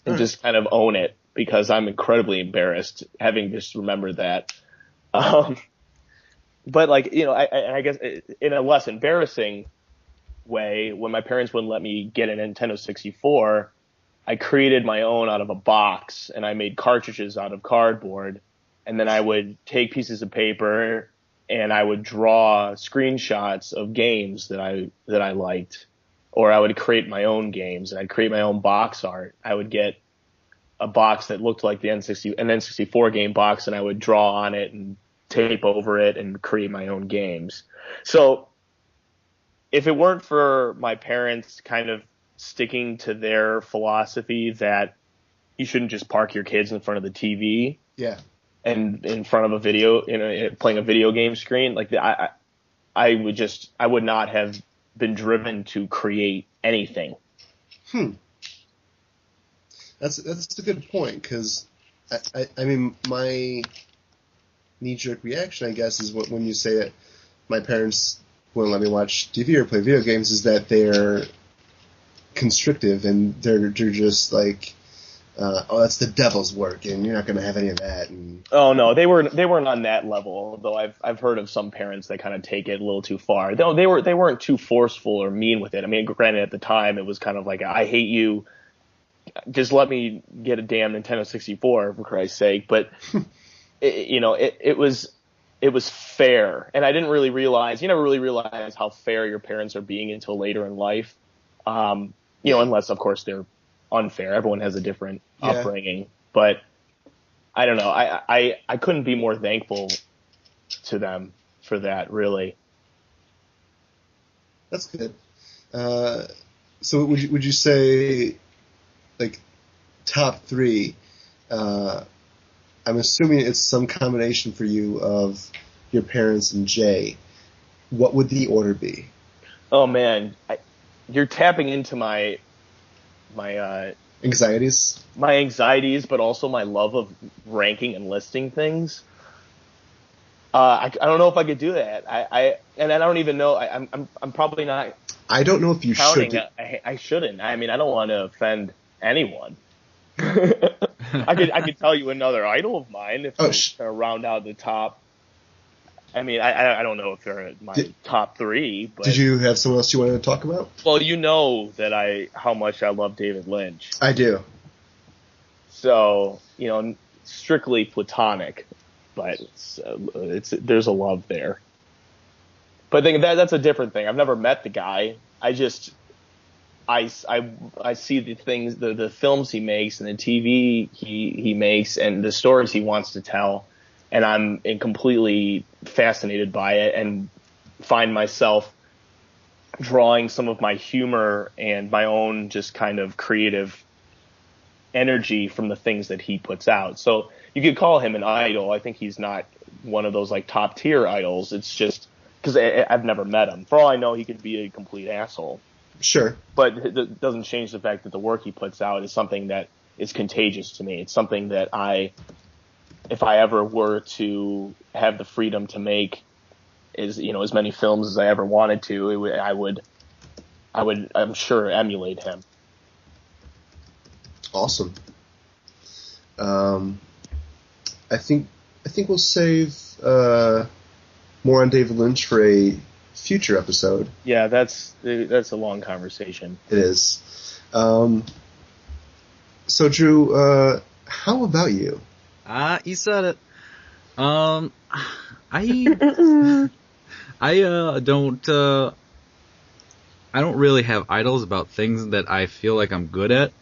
Speaker 3: And just kind of own it, because I'm incredibly embarrassed having just remembered that. But I guess in a less embarrassing way, when my parents wouldn't let me get a Nintendo 64, I created my own out of a box, and I made cartridges out of cardboard, and then I would take pieces of paper and I would draw screenshots of games that I liked, or I would create my own games, and I'd create my own box art. I would get a box that looked like an N64 game box, and I would draw on it and tape over it and create my own games. So if it weren't for my parents kind of sticking to their philosophy that you shouldn't just park your kids in front of the TV, and in front of a video, playing a video game screen, like I would not have been driven to create anything.
Speaker 1: That's a good point, because I mean, my knee-jerk reaction, I guess, is when you say that my parents wouldn't let me watch TV or play video games, is that they're constrictive, and they're just like, that's the devil's work, and you're not going to have any of that. And
Speaker 3: oh no, they weren't on that level. Though I've heard of some parents that kind of take it a little too far. Though they weren't too forceful or mean with it. I mean, granted, at the time it was kind of like, I hate you, just let me get a damn Nintendo 64 for Christ's sake. But it was fair, and I didn't really realize. You never really realize how fair your parents are being until later in life. Unless of course they're unfair. Everyone has a different upbringing, but I don't know. I couldn't be more thankful to them for that, really.
Speaker 1: That's good. So would you say, like, top three? I'm assuming it's some combination for you of your parents and Jay. What would the order be?
Speaker 3: Oh man, you're tapping into my
Speaker 1: anxieties.
Speaker 3: My anxieties, but also my love of ranking and listing things. I don't know if I could do that. I don't even know. I'm probably not.
Speaker 1: I don't know if you should.
Speaker 3: I shouldn't. I mean, I don't want to offend anyone. I could tell you another idol of mine if to round out the top. I mean, I don't know if they're my top three. But
Speaker 1: did you have someone else you wanted to talk about?
Speaker 3: Well, you know that how much I love David Lynch.
Speaker 1: I do.
Speaker 3: So, strictly platonic, but there's a love there. But I think that's a different thing. I've never met the guy. I see the things, the films he makes and the TV he makes and the stories he wants to tell, and I'm completely fascinated by it and find myself drawing some of my humor and my own just kind of creative energy from the things that he puts out. So you could call him an idol. I think he's not one of those like top tier idols. It's just because I've never met him. For all I know, he could be a complete asshole.
Speaker 1: Sure.
Speaker 3: But it doesn't change the fact that the work he puts out is something that is contagious to me. It's something that if I ever were to have the freedom to make as many films as I ever wanted to, I would, I'm sure, emulate him.
Speaker 1: Awesome. I think we'll save more on David Lynch for a future episode.
Speaker 3: Yeah, that's a long conversation.
Speaker 1: It is. So Drew, how about you?
Speaker 2: You said it. I don't really have idols about things that I feel like I'm good at.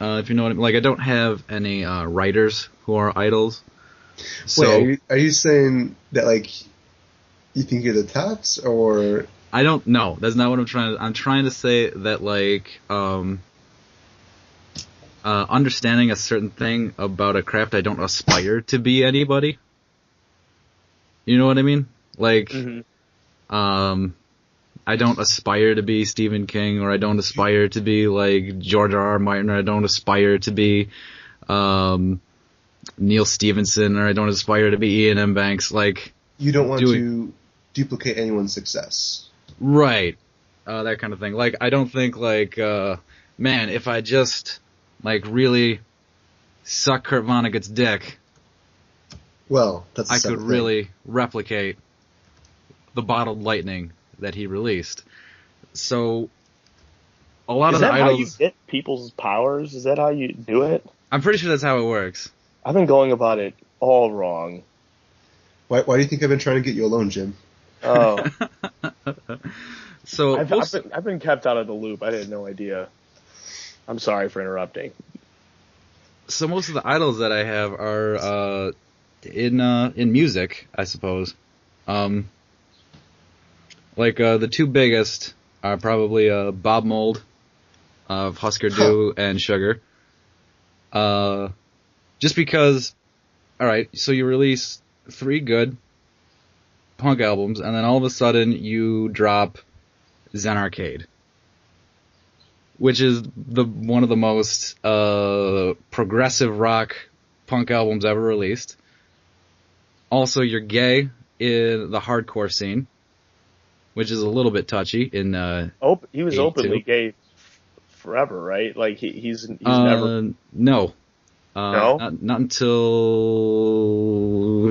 Speaker 2: If you know what I mean. Like, I don't have any writers who are idols. So,
Speaker 1: wait, are you saying that like you think you're the tops, or?
Speaker 2: I don't know. That's not what I'm trying to. I'm trying to say that like understanding a certain thing about a craft, I don't aspire to be anybody. You know what I mean? Like, I don't aspire to be Stephen King, or I don't aspire to be like George R. R. Martin, or I don't aspire to be Neil Stephenson, or I don't aspire to be Ian M. Banks. Like,
Speaker 1: you don't want to duplicate anyone's success.
Speaker 2: Right. That kind of thing. Like, I don't think like, man, if I just like really suck Kurt Vonnegut's dick,
Speaker 1: well, that's
Speaker 2: I could really replicate the bottled lightning that he released. So, a lot of the idols.
Speaker 3: Is that how you get people's powers? Is that how you do it?
Speaker 2: I'm pretty sure that's how it works.
Speaker 3: I've been going about it all wrong.
Speaker 1: Why do you think I've been trying to get you alone, Jim?
Speaker 3: Oh.
Speaker 2: So
Speaker 3: I've been kept out of the loop. I had no idea. I'm sorry for interrupting.
Speaker 2: So most of the idols that I have are in music, I suppose. Like the two biggest are probably Bob Mould of Husker Du and Sugar. Just because, all right, so you release 3 good punk albums, and then all of a sudden you drop Zen Arcade, which is one of the most progressive rock punk albums ever released. Also, you're gay in the hardcore scene, which is a little bit touchy. In
Speaker 3: he was openly gay forever, right? Like he's never.
Speaker 2: No.
Speaker 3: No?
Speaker 2: Not until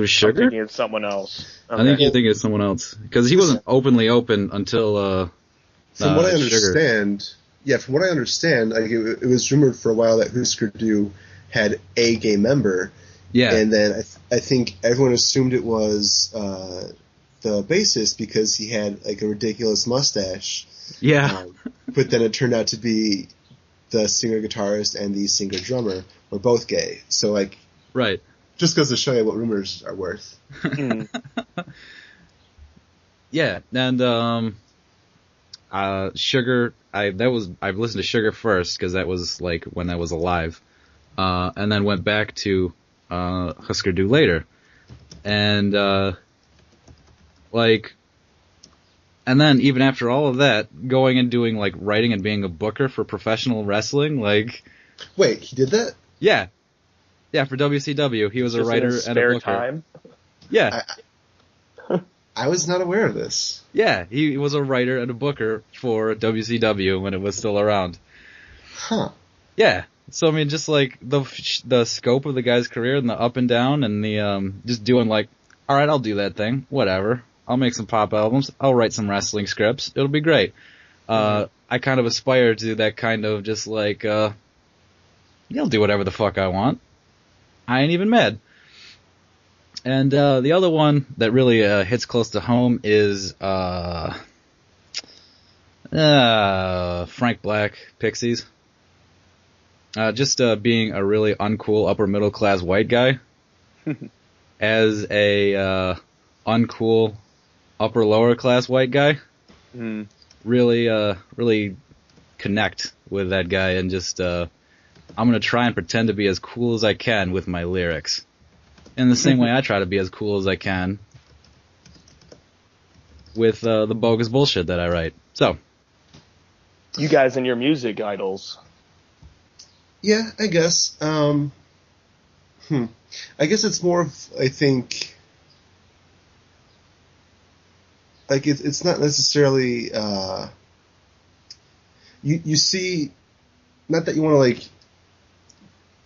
Speaker 2: Sugar?
Speaker 3: I'm thinking of someone else. Okay.
Speaker 2: I think you're thinking of someone else. Because he wasn't openly open until
Speaker 1: From what I
Speaker 2: Sugar.
Speaker 1: From what I understand, like it was rumored for a while that Husker Du had a gay member.
Speaker 2: Yeah.
Speaker 1: And then I think everyone assumed it was the bassist because he had like a ridiculous mustache.
Speaker 2: Yeah.
Speaker 1: But then it turned out to be the singer-guitarist and the singer-drummer were both gay. So, like,
Speaker 2: right.
Speaker 1: Just goes to show you what rumors are worth.
Speaker 2: Yeah, and Sugar, I've listened to Sugar first because that was like when I was alive, and then went back to Husker Du later, and and then even after all of that, going and doing like writing and being a booker for professional wrestling, like.
Speaker 1: Wait, he did that?
Speaker 2: Yeah, for WCW, he was a writer and a booker.
Speaker 3: Time?
Speaker 2: Yeah.
Speaker 1: I was not aware of this.
Speaker 2: Yeah, he was a writer and a booker for WCW when it was still around.
Speaker 1: Huh.
Speaker 2: Yeah. So I mean, just like the scope of the guy's career and the up and down and the just doing like, all right, I'll do that thing, whatever. I'll make some pop albums. I'll write some wrestling scripts. It'll be great. I kind of aspire to that kind of just like, I'll do whatever the fuck I want. I ain't even mad. And the other one that really hits close to home is Frank Black, Pixies. Just being a really uncool upper middle class white guy as a uncool upper lower class white guy. Really connect with that guy and just I'm gonna try and pretend to be as cool as I can with my lyrics. In the same way I try to be as cool as I can with the bogus bullshit that I write. So.
Speaker 3: You guys and your music idols.
Speaker 1: Yeah, I guess. I guess it's more of, I think, like it's not necessarily, you see, not that you want to like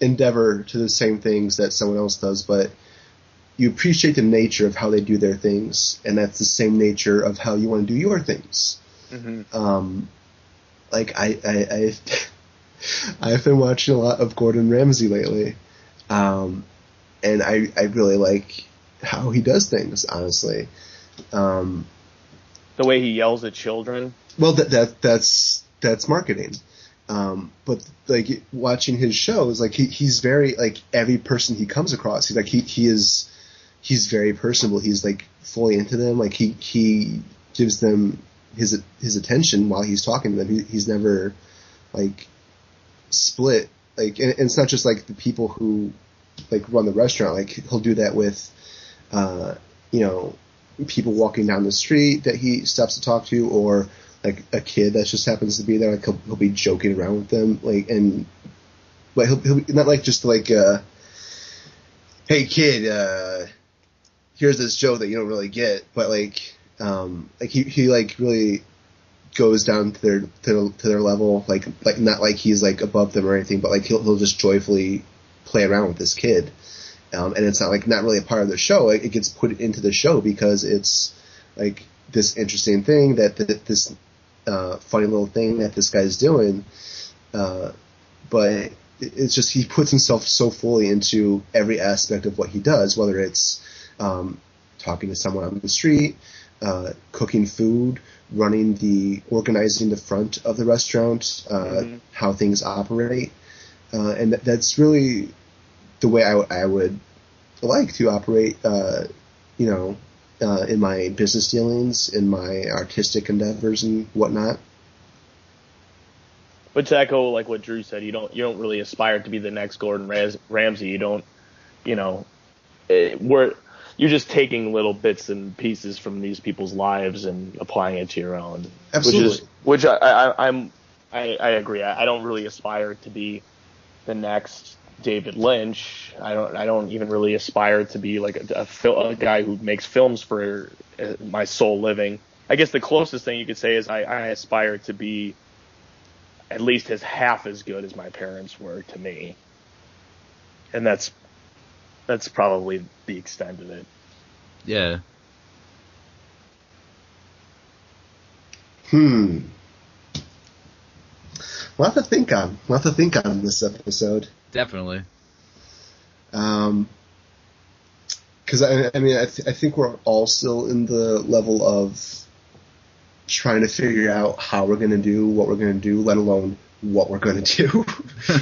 Speaker 1: endeavor to the same things that someone else does, but you appreciate the nature of how they do their things, and that's the same nature of how you want to do your things. Like I've been watching a lot of Gordon Ramsay lately, and I really like how he does things, honestly.
Speaker 3: The way he yells at children.
Speaker 1: Well, that's marketing. But like watching his shows, like he's very like every person he comes across, he's like he is he's very personable. He's like fully into them. Like he gives them his attention while he's talking to them. He's never like split. Like, and it's not just like the people who like run the restaurant. Like he'll do that with, people walking down the street that he stops to talk to, or like a kid that just happens to be there. Like he'll be joking around with them. Like, and but he'll not like just like, hey kid, here's this joke that you don't really get, but like he like really goes down to their level, like not like he's like above them or anything, but like he'll just joyfully play around with this kid, and it's not really a part of the show. It gets put into the show because it's like this interesting thing that this funny little thing that this guy's doing, but it's just he puts himself so fully into every aspect of what he does, whether it's talking to someone on the street, cooking food, organizing the front of the restaurant, how things operate, and that's really the way I would like to operate, in my business dealings, in my artistic endeavors and whatnot.
Speaker 3: But to echo like what Drew said, you don't really aspire to be the next Gordon Ramsay. You don't, you're just taking little bits and pieces from these people's lives and applying it to your own.
Speaker 1: Absolutely.
Speaker 3: Which I agree. I don't really aspire to be the next David Lynch. I don't even really aspire to be like a guy who makes films for my sole living. I guess the closest thing you could say is I aspire to be at least half as good as my parents were to me. And that's probably the extent of it.
Speaker 2: Yeah.
Speaker 1: Lot to think on this episode.
Speaker 2: Definitely.
Speaker 1: Because I think we're all still in the level of trying to figure out how we're going to do what we're going to do, let alone what we're going to do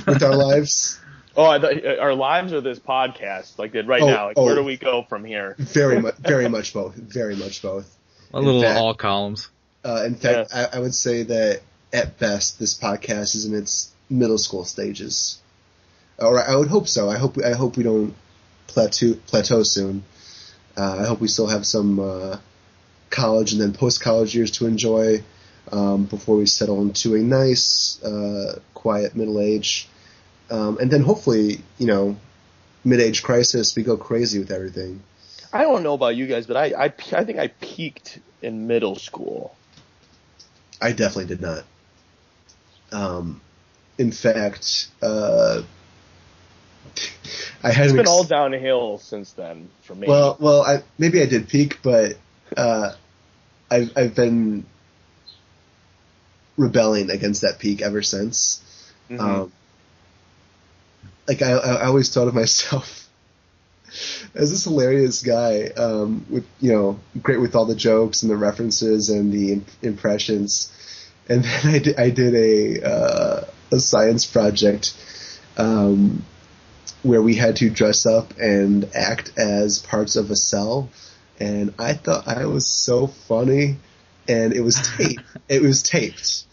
Speaker 1: with our lives.
Speaker 3: Oh, our lives or this podcast? Like right now? Like, where do we go from here?
Speaker 1: Very much both. Very much both.
Speaker 2: All columns.
Speaker 1: In fact, I would say that at best, this podcast is in its middle school stages. Or I would hope so. I hope we don't plateau soon. I hope we still have some college and then post-college years to enjoy before we settle into a nice, quiet middle age. And then hopefully, mid-age crisis, we go crazy with everything.
Speaker 3: I don't know about you guys, but I think I peaked in middle school.
Speaker 1: I definitely did not. In fact, it's
Speaker 3: been all downhill since then for me.
Speaker 1: Well, maybe I did peak, but I've been rebelling against that peak ever since. Mm-hmm. I always thought of myself as this hilarious guy, with great with all the jokes and the references and the impressions. And then I did a science project where we had to dress up and act as parts of a cell, and I thought I was so funny, and it was taped. It was taped.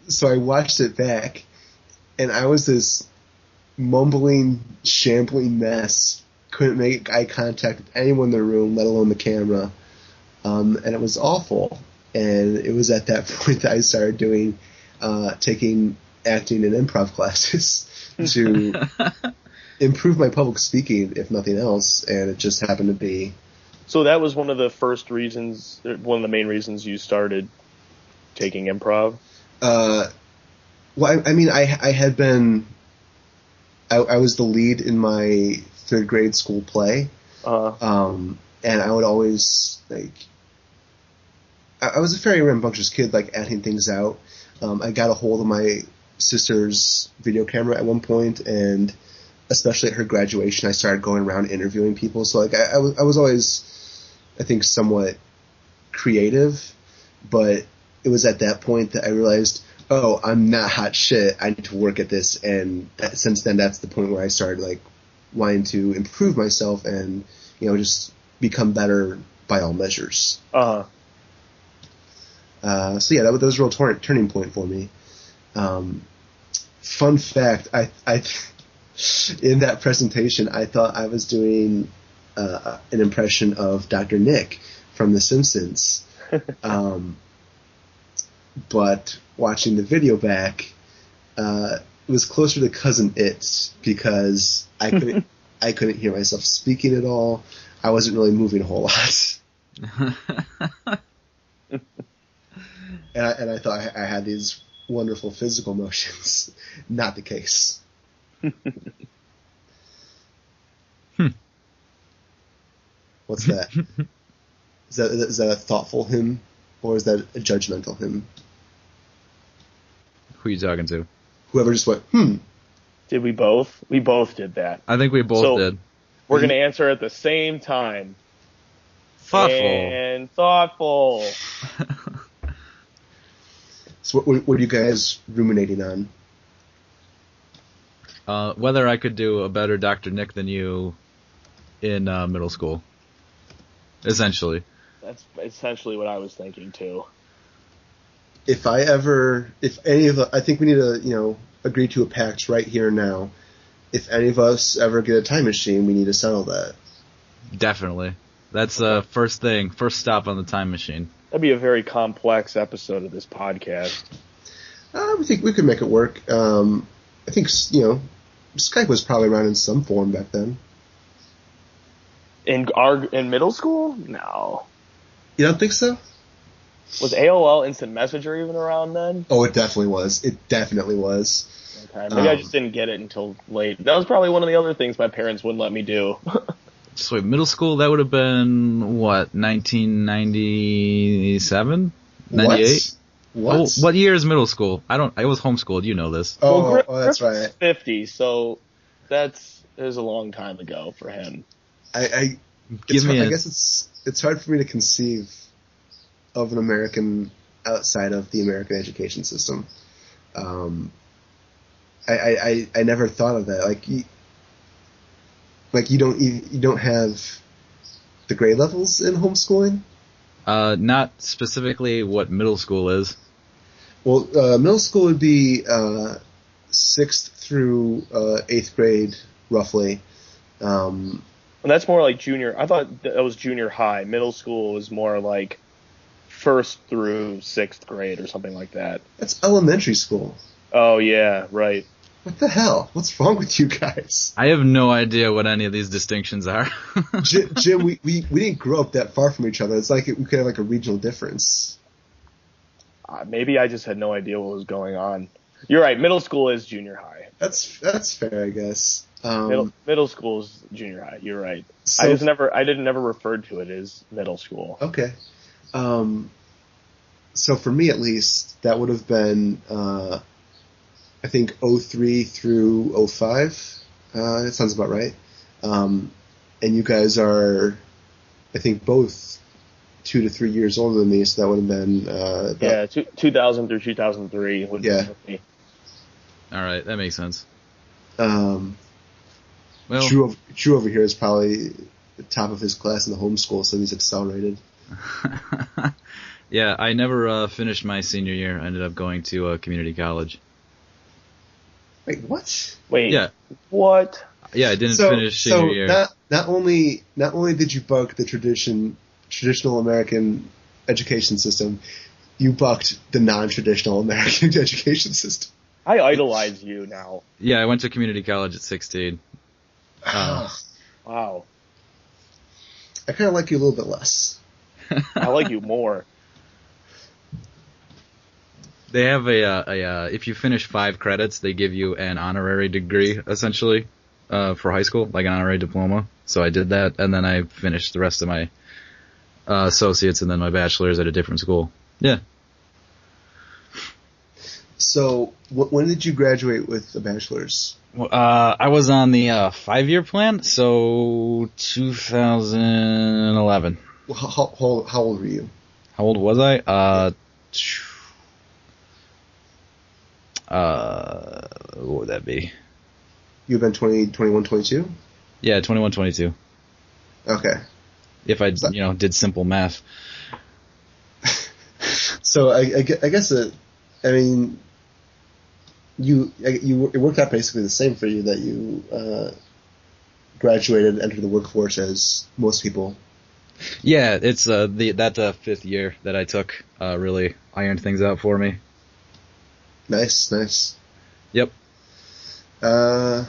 Speaker 1: So I watched it back, and I was this mumbling, shambling mess. Couldn't make eye contact with anyone in the room, let alone the camera. And it was awful. And it was at that point that I started taking acting and improv classes to improve my public speaking, if nothing else. And it just happened to be.
Speaker 3: So that was one of the main reasons you started taking improv? I
Speaker 1: had been. I was the lead in my third grade school play, and I would always I was a very rambunctious kid, acting things out. I got a hold of my sister's video camera at one point, and especially at her graduation, I started going around interviewing people. So I was always, I think, somewhat creative, but it was at that point that I realized, oh, I'm not hot shit. I need to work at this, and since then, that's the point where I started wanting to improve myself and just become better by all measures.
Speaker 3: Uh-huh.
Speaker 1: So yeah, that was a real turning point for me. Fun fact, I in that presentation, I thought I was doing an impression of Dr. Nick from The Simpsons. But watching the video back, it was closer to Cousin It because I couldn't hear myself speaking at all. I wasn't really moving a whole lot. And I thought I had these wonderful physical motions. Not the case. What's that? Is that a thoughtful hymn, or is that a judgmental hymn?
Speaker 2: Who are you talking to?
Speaker 1: Whoever just went,
Speaker 3: Did we both? We both did that.
Speaker 2: I think we both did.
Speaker 3: We're going to answer at the same time.
Speaker 2: Thoughtful.
Speaker 3: And thoughtful.
Speaker 1: So what are you guys ruminating on?
Speaker 2: Whether I could do a better Dr. Nick than you in middle school. Essentially.
Speaker 3: That's essentially what I was thinking too.
Speaker 1: I think we need to, agree to a pact right here and now. If any of us ever get a time machine, we need to settle that.
Speaker 2: Definitely. That's the first stop on the time machine.
Speaker 3: That'd be a very complex episode of this podcast.
Speaker 1: I think we could make it work. I think, Skype was probably around in some form back then.
Speaker 3: In middle school? No.
Speaker 1: You don't think so?
Speaker 3: Was AOL Instant Messenger even around then?
Speaker 1: Oh, it definitely was.
Speaker 3: Okay, maybe I just didn't get it until late. That was probably one of the other things my parents wouldn't let me do.
Speaker 2: So middle school, that would have been, 1997? 98?
Speaker 1: What?
Speaker 2: Oh, what year is middle school? I was homeschooled, you know this.
Speaker 1: Oh, that's right.
Speaker 3: 50, so it was a long time ago for him.
Speaker 1: I guess it's hard for me to conceive of an American outside of the American education system. I never thought of that. You don't have the grade levels in homeschooling?
Speaker 2: Not specifically what middle school is.
Speaker 1: Well, middle school would be 6th through 8th grade, roughly.
Speaker 3: And that's more like junior. I thought that was junior high. Middle school was more like 1st through 6th grade or something like that.
Speaker 1: That's elementary school.
Speaker 3: Oh, yeah, right.
Speaker 1: What the hell? What's wrong with you guys?
Speaker 2: I have no idea what any of these distinctions are.
Speaker 1: Jim, we didn't grow up that far from each other. It's like we could have like a regional difference.
Speaker 3: Maybe I just had no idea what was going on. You're right. Middle school is junior high.
Speaker 1: That's fair, I guess.
Speaker 3: Middle school is junior high. You're right.
Speaker 1: So,
Speaker 3: I never referred to it as middle school.
Speaker 1: Okay. So for me, at least, that would have been, I think 03 through 05. That sounds about right. And you guys are, I think, both 2 to 3 years older than me, so that would have been
Speaker 3: 2000 through 2003 would be me.
Speaker 2: All right, that makes sense.
Speaker 1: Drew over here is probably the top of his class in the homeschool, so he's accelerated.
Speaker 2: Yeah, I never finished my senior year. I ended up going to community college.
Speaker 1: Wait, what?
Speaker 3: Wait,
Speaker 2: yeah.
Speaker 3: What?
Speaker 2: Yeah, I didn't finish senior year.
Speaker 1: Not only did you buck the traditional American education system, you bucked the non-traditional American education system.
Speaker 3: I idolize you now.
Speaker 2: Yeah, I went to community college at 16.
Speaker 3: Wow.
Speaker 1: I kind of like you a little bit less.
Speaker 3: I like you more.
Speaker 2: They have if you finish 5 credits, they give you an honorary degree, essentially, for high school, like an honorary diploma. So I did that, and then I finished the rest of my associates and then my bachelor's at a different school. Yeah.
Speaker 1: So when did you graduate with a bachelor's?
Speaker 2: I was on the 5-year plan, so 2011.
Speaker 1: How old were you?
Speaker 2: How old was I? What would that be?
Speaker 1: You've been 20, 21, 22?
Speaker 2: Yeah, 21, 22.
Speaker 1: Okay.
Speaker 2: if I did simple math.
Speaker 1: So I guess it worked out basically the same for you, that you graduated and entered the workforce as most people.
Speaker 2: Yeah, it's that fifth year that I took really ironed things out for me.
Speaker 1: Nice.
Speaker 2: Yep.
Speaker 1: All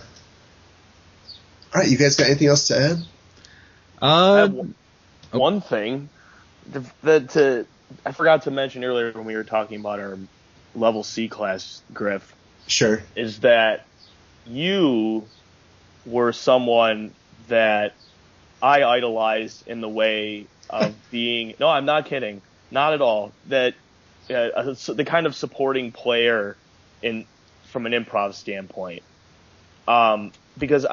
Speaker 1: right, you guys got anything else to add?
Speaker 3: I have one thing that I forgot to mention earlier when we were talking about our level C class, Griff.
Speaker 1: Sure.
Speaker 3: Is that you were someone that I idolized in the way of being. No, I'm not kidding. Not at all. That the kind of supporting player from an improv standpoint. Because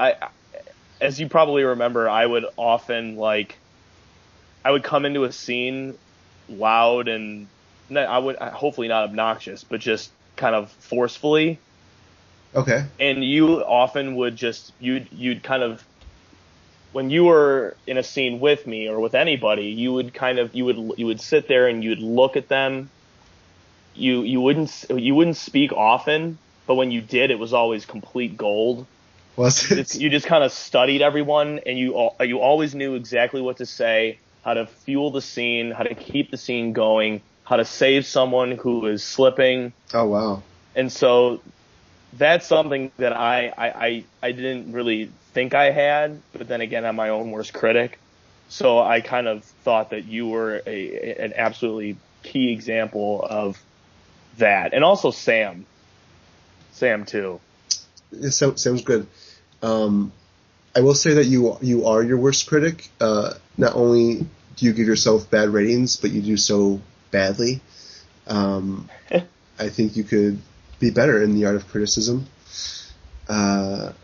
Speaker 3: as you probably remember, I would often I would come into a scene loud and I would hopefully not obnoxious, but just kind of forcefully.
Speaker 1: Okay.
Speaker 3: And you often would you'd kind of, when you were in a scene with me or with anybody, you would sit there and you'd look at them. You wouldn't speak often, but when you did, it was always complete gold.
Speaker 1: Was it?
Speaker 3: You just kind of studied everyone, and you always knew exactly what to say, how to fuel the scene, how to keep the scene going, how to save someone who is slipping.
Speaker 1: Oh wow!
Speaker 3: And so that's something that I didn't really think I had, but then again, I'm my own worst critic. So I kind of thought that you were an absolutely key example of that, and also Sam too.
Speaker 1: It sounds good. I will say that you are your worst critic. Not only do you give yourself bad ratings, but you do so badly. I think you could be better in the art of criticism. But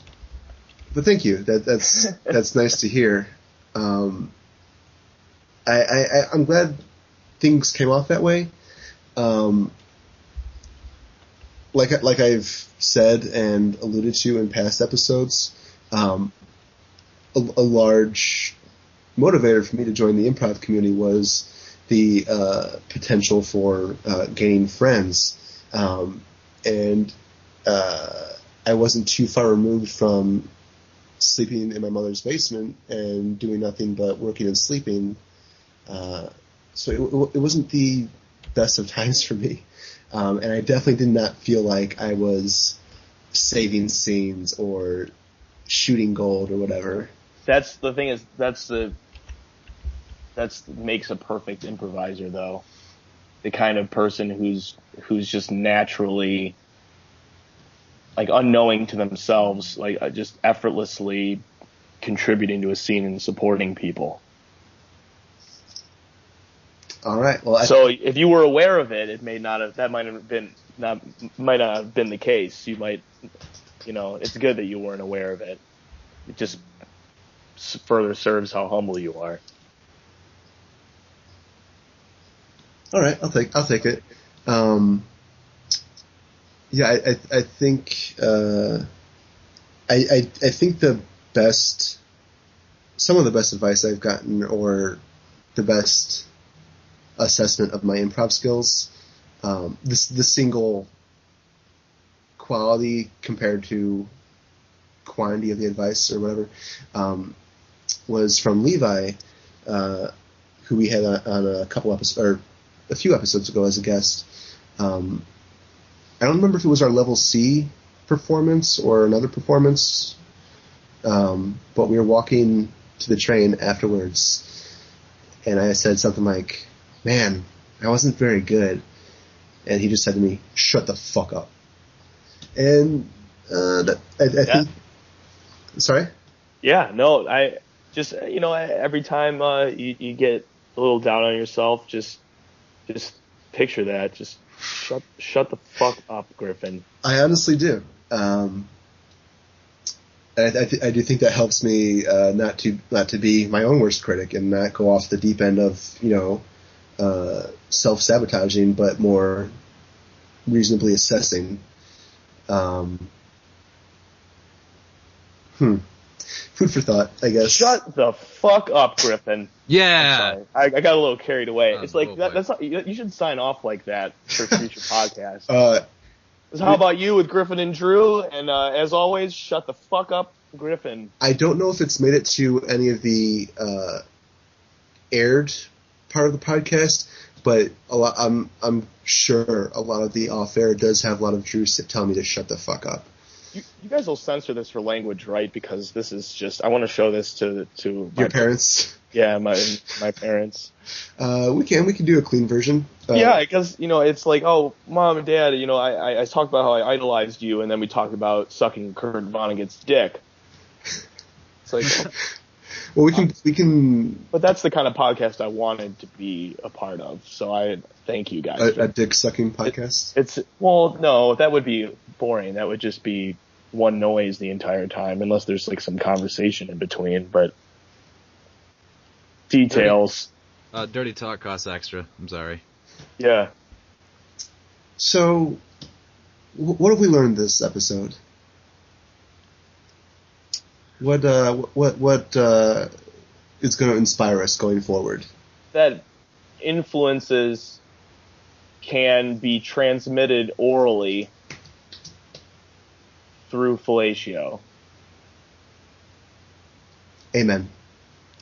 Speaker 1: thank you. That's nice to hear. I'm glad things came off that way. Like I've said and alluded to in past episodes, a large motivator for me to join the improv community was the potential for gaining friends. And I wasn't too far removed from sleeping in my mother's basement and doing nothing but working and sleeping. So it wasn't the best of times for me. And I definitely did not feel like I was saving scenes or shooting gold or whatever.
Speaker 3: That's the thing that's makes a perfect improviser, though. The kind of person who's just naturally, unknowing to themselves, just effortlessly contributing to a scene and supporting people.
Speaker 1: All right. Well,
Speaker 3: so if you were aware of it, it might not have been the case. You might, it's good that you weren't aware of it. It just further serves how humble you are.
Speaker 1: All right, I'll take it. Yeah, I think I think some of the best advice I've gotten, or the best assessment of my improv skills, the single quality compared to quantity of the advice or whatever, was from Levi, who we had on a couple episodes, or a few episodes ago as a guest. I don't remember if it was our level C performance or another performance, but we were walking to the train afterwards, and I said something like, "Man, I wasn't very good," and he just said to me, "Shut the fuck up." And I think. Sorry?
Speaker 3: Yeah, no, I just, every time you get a little down on yourself, just picture that. Just shut the fuck up, Griffin.
Speaker 1: I honestly do. I do think that helps me not to be my own worst critic and not go off the deep end of self-sabotaging, but more reasonably assessing. food for thought, I guess.
Speaker 3: Shut the fuck up, Griffin.
Speaker 2: Yeah.
Speaker 3: I got a little carried away.
Speaker 2: Oh,
Speaker 3: it's like
Speaker 2: boy.
Speaker 3: that's not, you should sign off like that for future podcasts. How about you with Griffin and Drew? And as always, shut the fuck up, Griffin.
Speaker 1: I don't know if it's made it to any of the aired part of the podcast, but I'm sure a lot of the off-air does have a lot of Drew telling me to shut the fuck up.
Speaker 3: You guys will censor this for language, right? Because this is just, I want to show this to
Speaker 1: your parents.
Speaker 3: Yeah, my parents.
Speaker 1: We can do a clean version.
Speaker 3: Yeah, because it's like, oh, Mom and Dad, I talked about how I idolized you, and then we talked about sucking Kurt Vonnegut's dick. It's like,
Speaker 1: well, we can.
Speaker 3: But that's the kind of podcast I wanted to be a part of. So I thank you guys.
Speaker 1: A dick sucking podcast.
Speaker 3: No, that would be boring. That would just be one noise the entire time, unless there's like some conversation in between. But details.
Speaker 2: Dirty talk costs extra. I'm sorry.
Speaker 3: Yeah.
Speaker 1: So, what have we learned this episode? What is going to inspire us going forward?
Speaker 3: That influences can be transmitted orally through fellatio.
Speaker 1: Amen.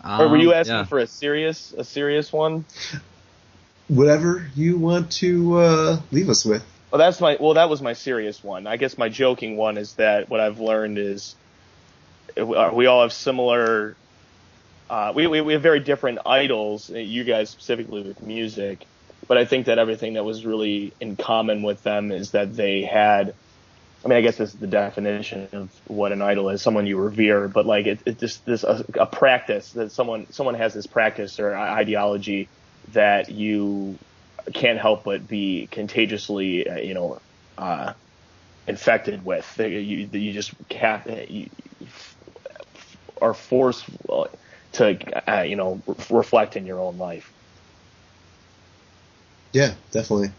Speaker 3: Or were you asking for a serious one?
Speaker 1: Whatever you want to leave us with.
Speaker 3: Well, that was my serious one. I guess my joking one is that what I've learned is we all have similar. We have very different idols. You guys specifically with music, but I think that everything that was really in common with them is that they had. I mean, I guess this is the definition of what an idol is: someone you revere. But like, it's just a practice that someone has this practice or ideology that you can't help but be contagiously, infected with. You just are forced to, reflect in your own life.
Speaker 1: Yeah, definitely.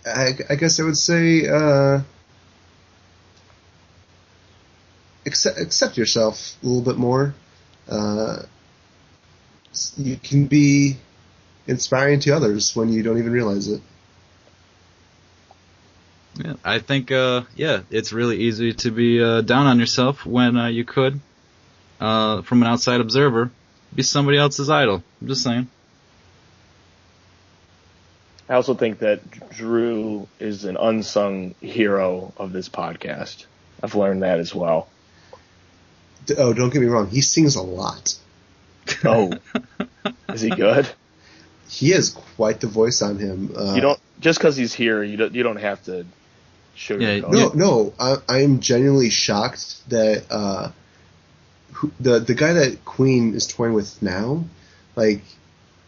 Speaker 1: I guess I would say accept yourself a little bit more. You can be inspiring to others when you don't even realize it.
Speaker 2: Yeah, I think it's really easy to be down on yourself when you could, from an outside observer, be somebody else's idol. I'm just saying.
Speaker 3: I also think that Drew is an unsung hero of this podcast. I've learned that as well.
Speaker 1: Oh, don't get me wrong. He sings a lot.
Speaker 3: Oh, is he good?
Speaker 1: He has quite the voice on him.
Speaker 3: You don't just because he's here. You don't have to sugarcoat it.
Speaker 1: No. I am genuinely shocked that the guy that Queen is touring with now, like,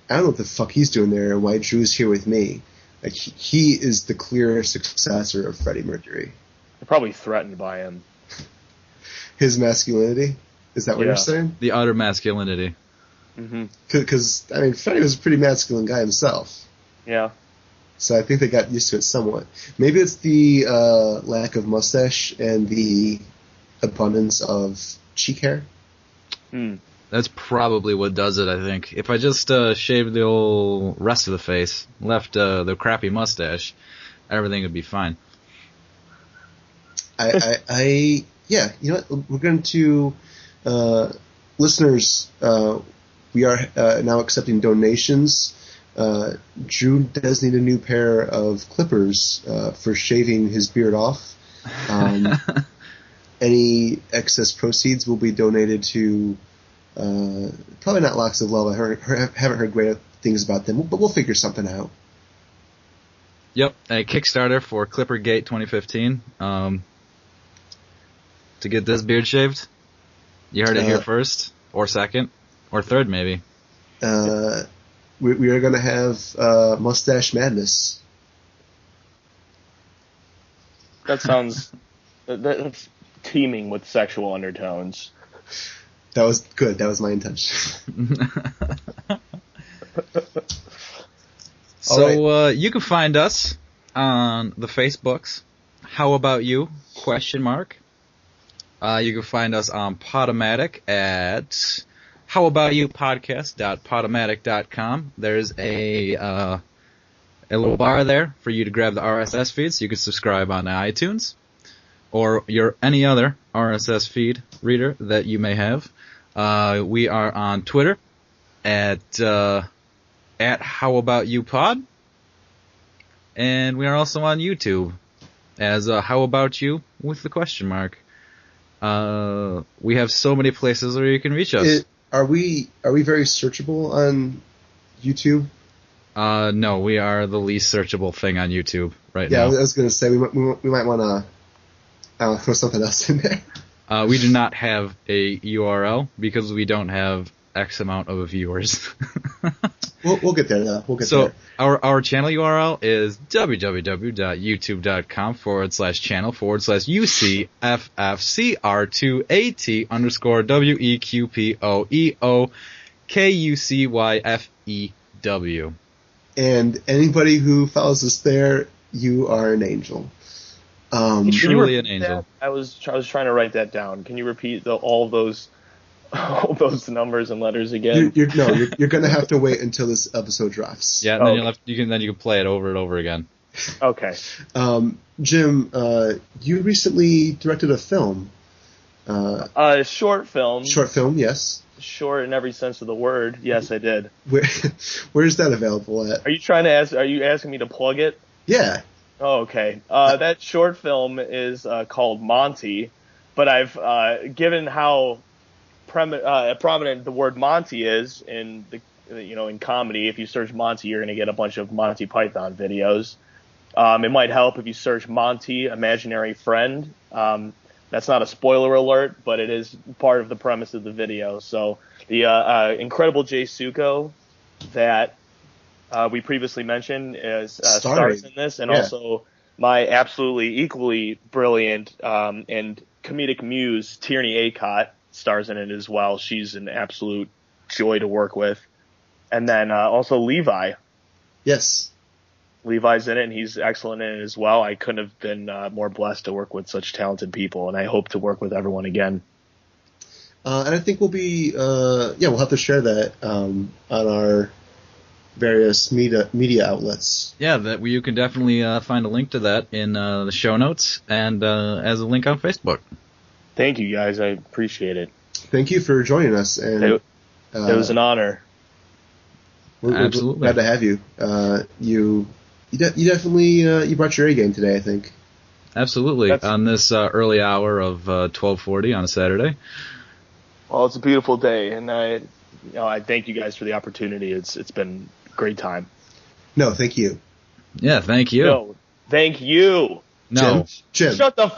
Speaker 1: I don't know what the fuck he's doing there and why Drew's here with me. Like, he is the clear successor of Freddie Mercury.
Speaker 3: They're probably threatened by him.
Speaker 1: His masculinity? Is that what you're saying?
Speaker 2: The utter masculinity.
Speaker 1: Because, Freddie was a pretty masculine guy himself.
Speaker 3: Yeah.
Speaker 1: So I think they got used to it somewhat. Maybe it's the lack of mustache and the abundance of cheek hair.
Speaker 2: That's probably what does it, I think. If I just shaved the whole rest of the face, left the crappy mustache, everything would be fine.
Speaker 1: Yeah, you know what? We're going to, listeners, we are now accepting donations. Drew does need a new pair of clippers for shaving his beard off. Any excess proceeds will be donated to probably not Locks of Love. I haven't heard great things about them, but we'll figure something out.
Speaker 2: Yep, a Kickstarter for Clippergate 2015 to get this beard shaved. You heard it here first, or second, or third maybe.
Speaker 1: We are going to have Mustache Madness.
Speaker 3: That sounds that's teeming with sexual undertones.
Speaker 1: That was good. That was my intention.
Speaker 2: So you can find us on the Facebooks, How About You? ? You can find us on Podomatic at howaboutyoupodcast.podomatic.com. There's a little bar there for you to grab the RSS feed so you can subscribe on iTunes or any other RSS feed reader that you may have. We are on Twitter at howaboutyoupod, and we are also on YouTube as How About You with the question mark. We have so many places where you can reach us.
Speaker 1: Are we very searchable on YouTube?
Speaker 2: No, we are the least searchable thing on YouTube now.
Speaker 1: Yeah, I was going to say we might want to throw something else in there.
Speaker 2: We do not have a URL because we don't have X amount of viewers.
Speaker 1: We'll get there though. We'll get there.
Speaker 2: So our channel URL is www.youtube.com/channel/UCFFCR2AT_WEQPOEOKUCYFEW.
Speaker 1: And anybody who follows us there, you are an angel.
Speaker 2: Truly an angel.
Speaker 3: I was trying to write that down. Can you repeat all those numbers and letters again?
Speaker 1: You're going to have to wait until this episode drops.
Speaker 2: Yeah, and then you can play it over and over again.
Speaker 3: Okay.
Speaker 1: Jim, you recently directed a film.
Speaker 3: A short film.
Speaker 1: Short film, yes.
Speaker 3: Short in every sense of the word. Yes, I did.
Speaker 1: Where is that available at?
Speaker 3: Are you asking me to plug it?
Speaker 1: Yeah.
Speaker 3: Oh, okay. That short film is called Monty, but I've given how prominent the word Monty is in in comedy. If you search Monty, you're going to get a bunch of Monty Python videos. It might help if you search Monty, Imaginary Friend. That's not a spoiler alert, but it is part of the premise of the video. So the incredible Jay Suko that we previously mentioned is stars in this, and also my absolutely equally brilliant and comedic muse, Tierney Acott, stars in it as well. She's an absolute joy to work with. And then also Levi.
Speaker 1: Yes.
Speaker 3: Levi's in it, and he's excellent in it as well. I couldn't have been more blessed to work with such talented people, and I hope to work with everyone again.
Speaker 1: And I think we'll have to share that on our various media outlets.
Speaker 2: Yeah, you can definitely find a link to that in the show notes and as a link on Facebook.
Speaker 3: Thank you, guys. I appreciate it.
Speaker 1: Thank you for joining us. And
Speaker 3: it was an honor.
Speaker 2: Absolutely.
Speaker 1: We're glad to have you. You definitely you brought your A game today, I think.
Speaker 2: Absolutely. On this early hour of 12:40 on a Saturday.
Speaker 3: Well, it's a beautiful day, and I thank you guys for the opportunity. It's been a great time.
Speaker 1: No, thank you.
Speaker 2: Yeah, thank you.
Speaker 3: No, thank you.
Speaker 2: No.
Speaker 1: Jim.
Speaker 3: Shut the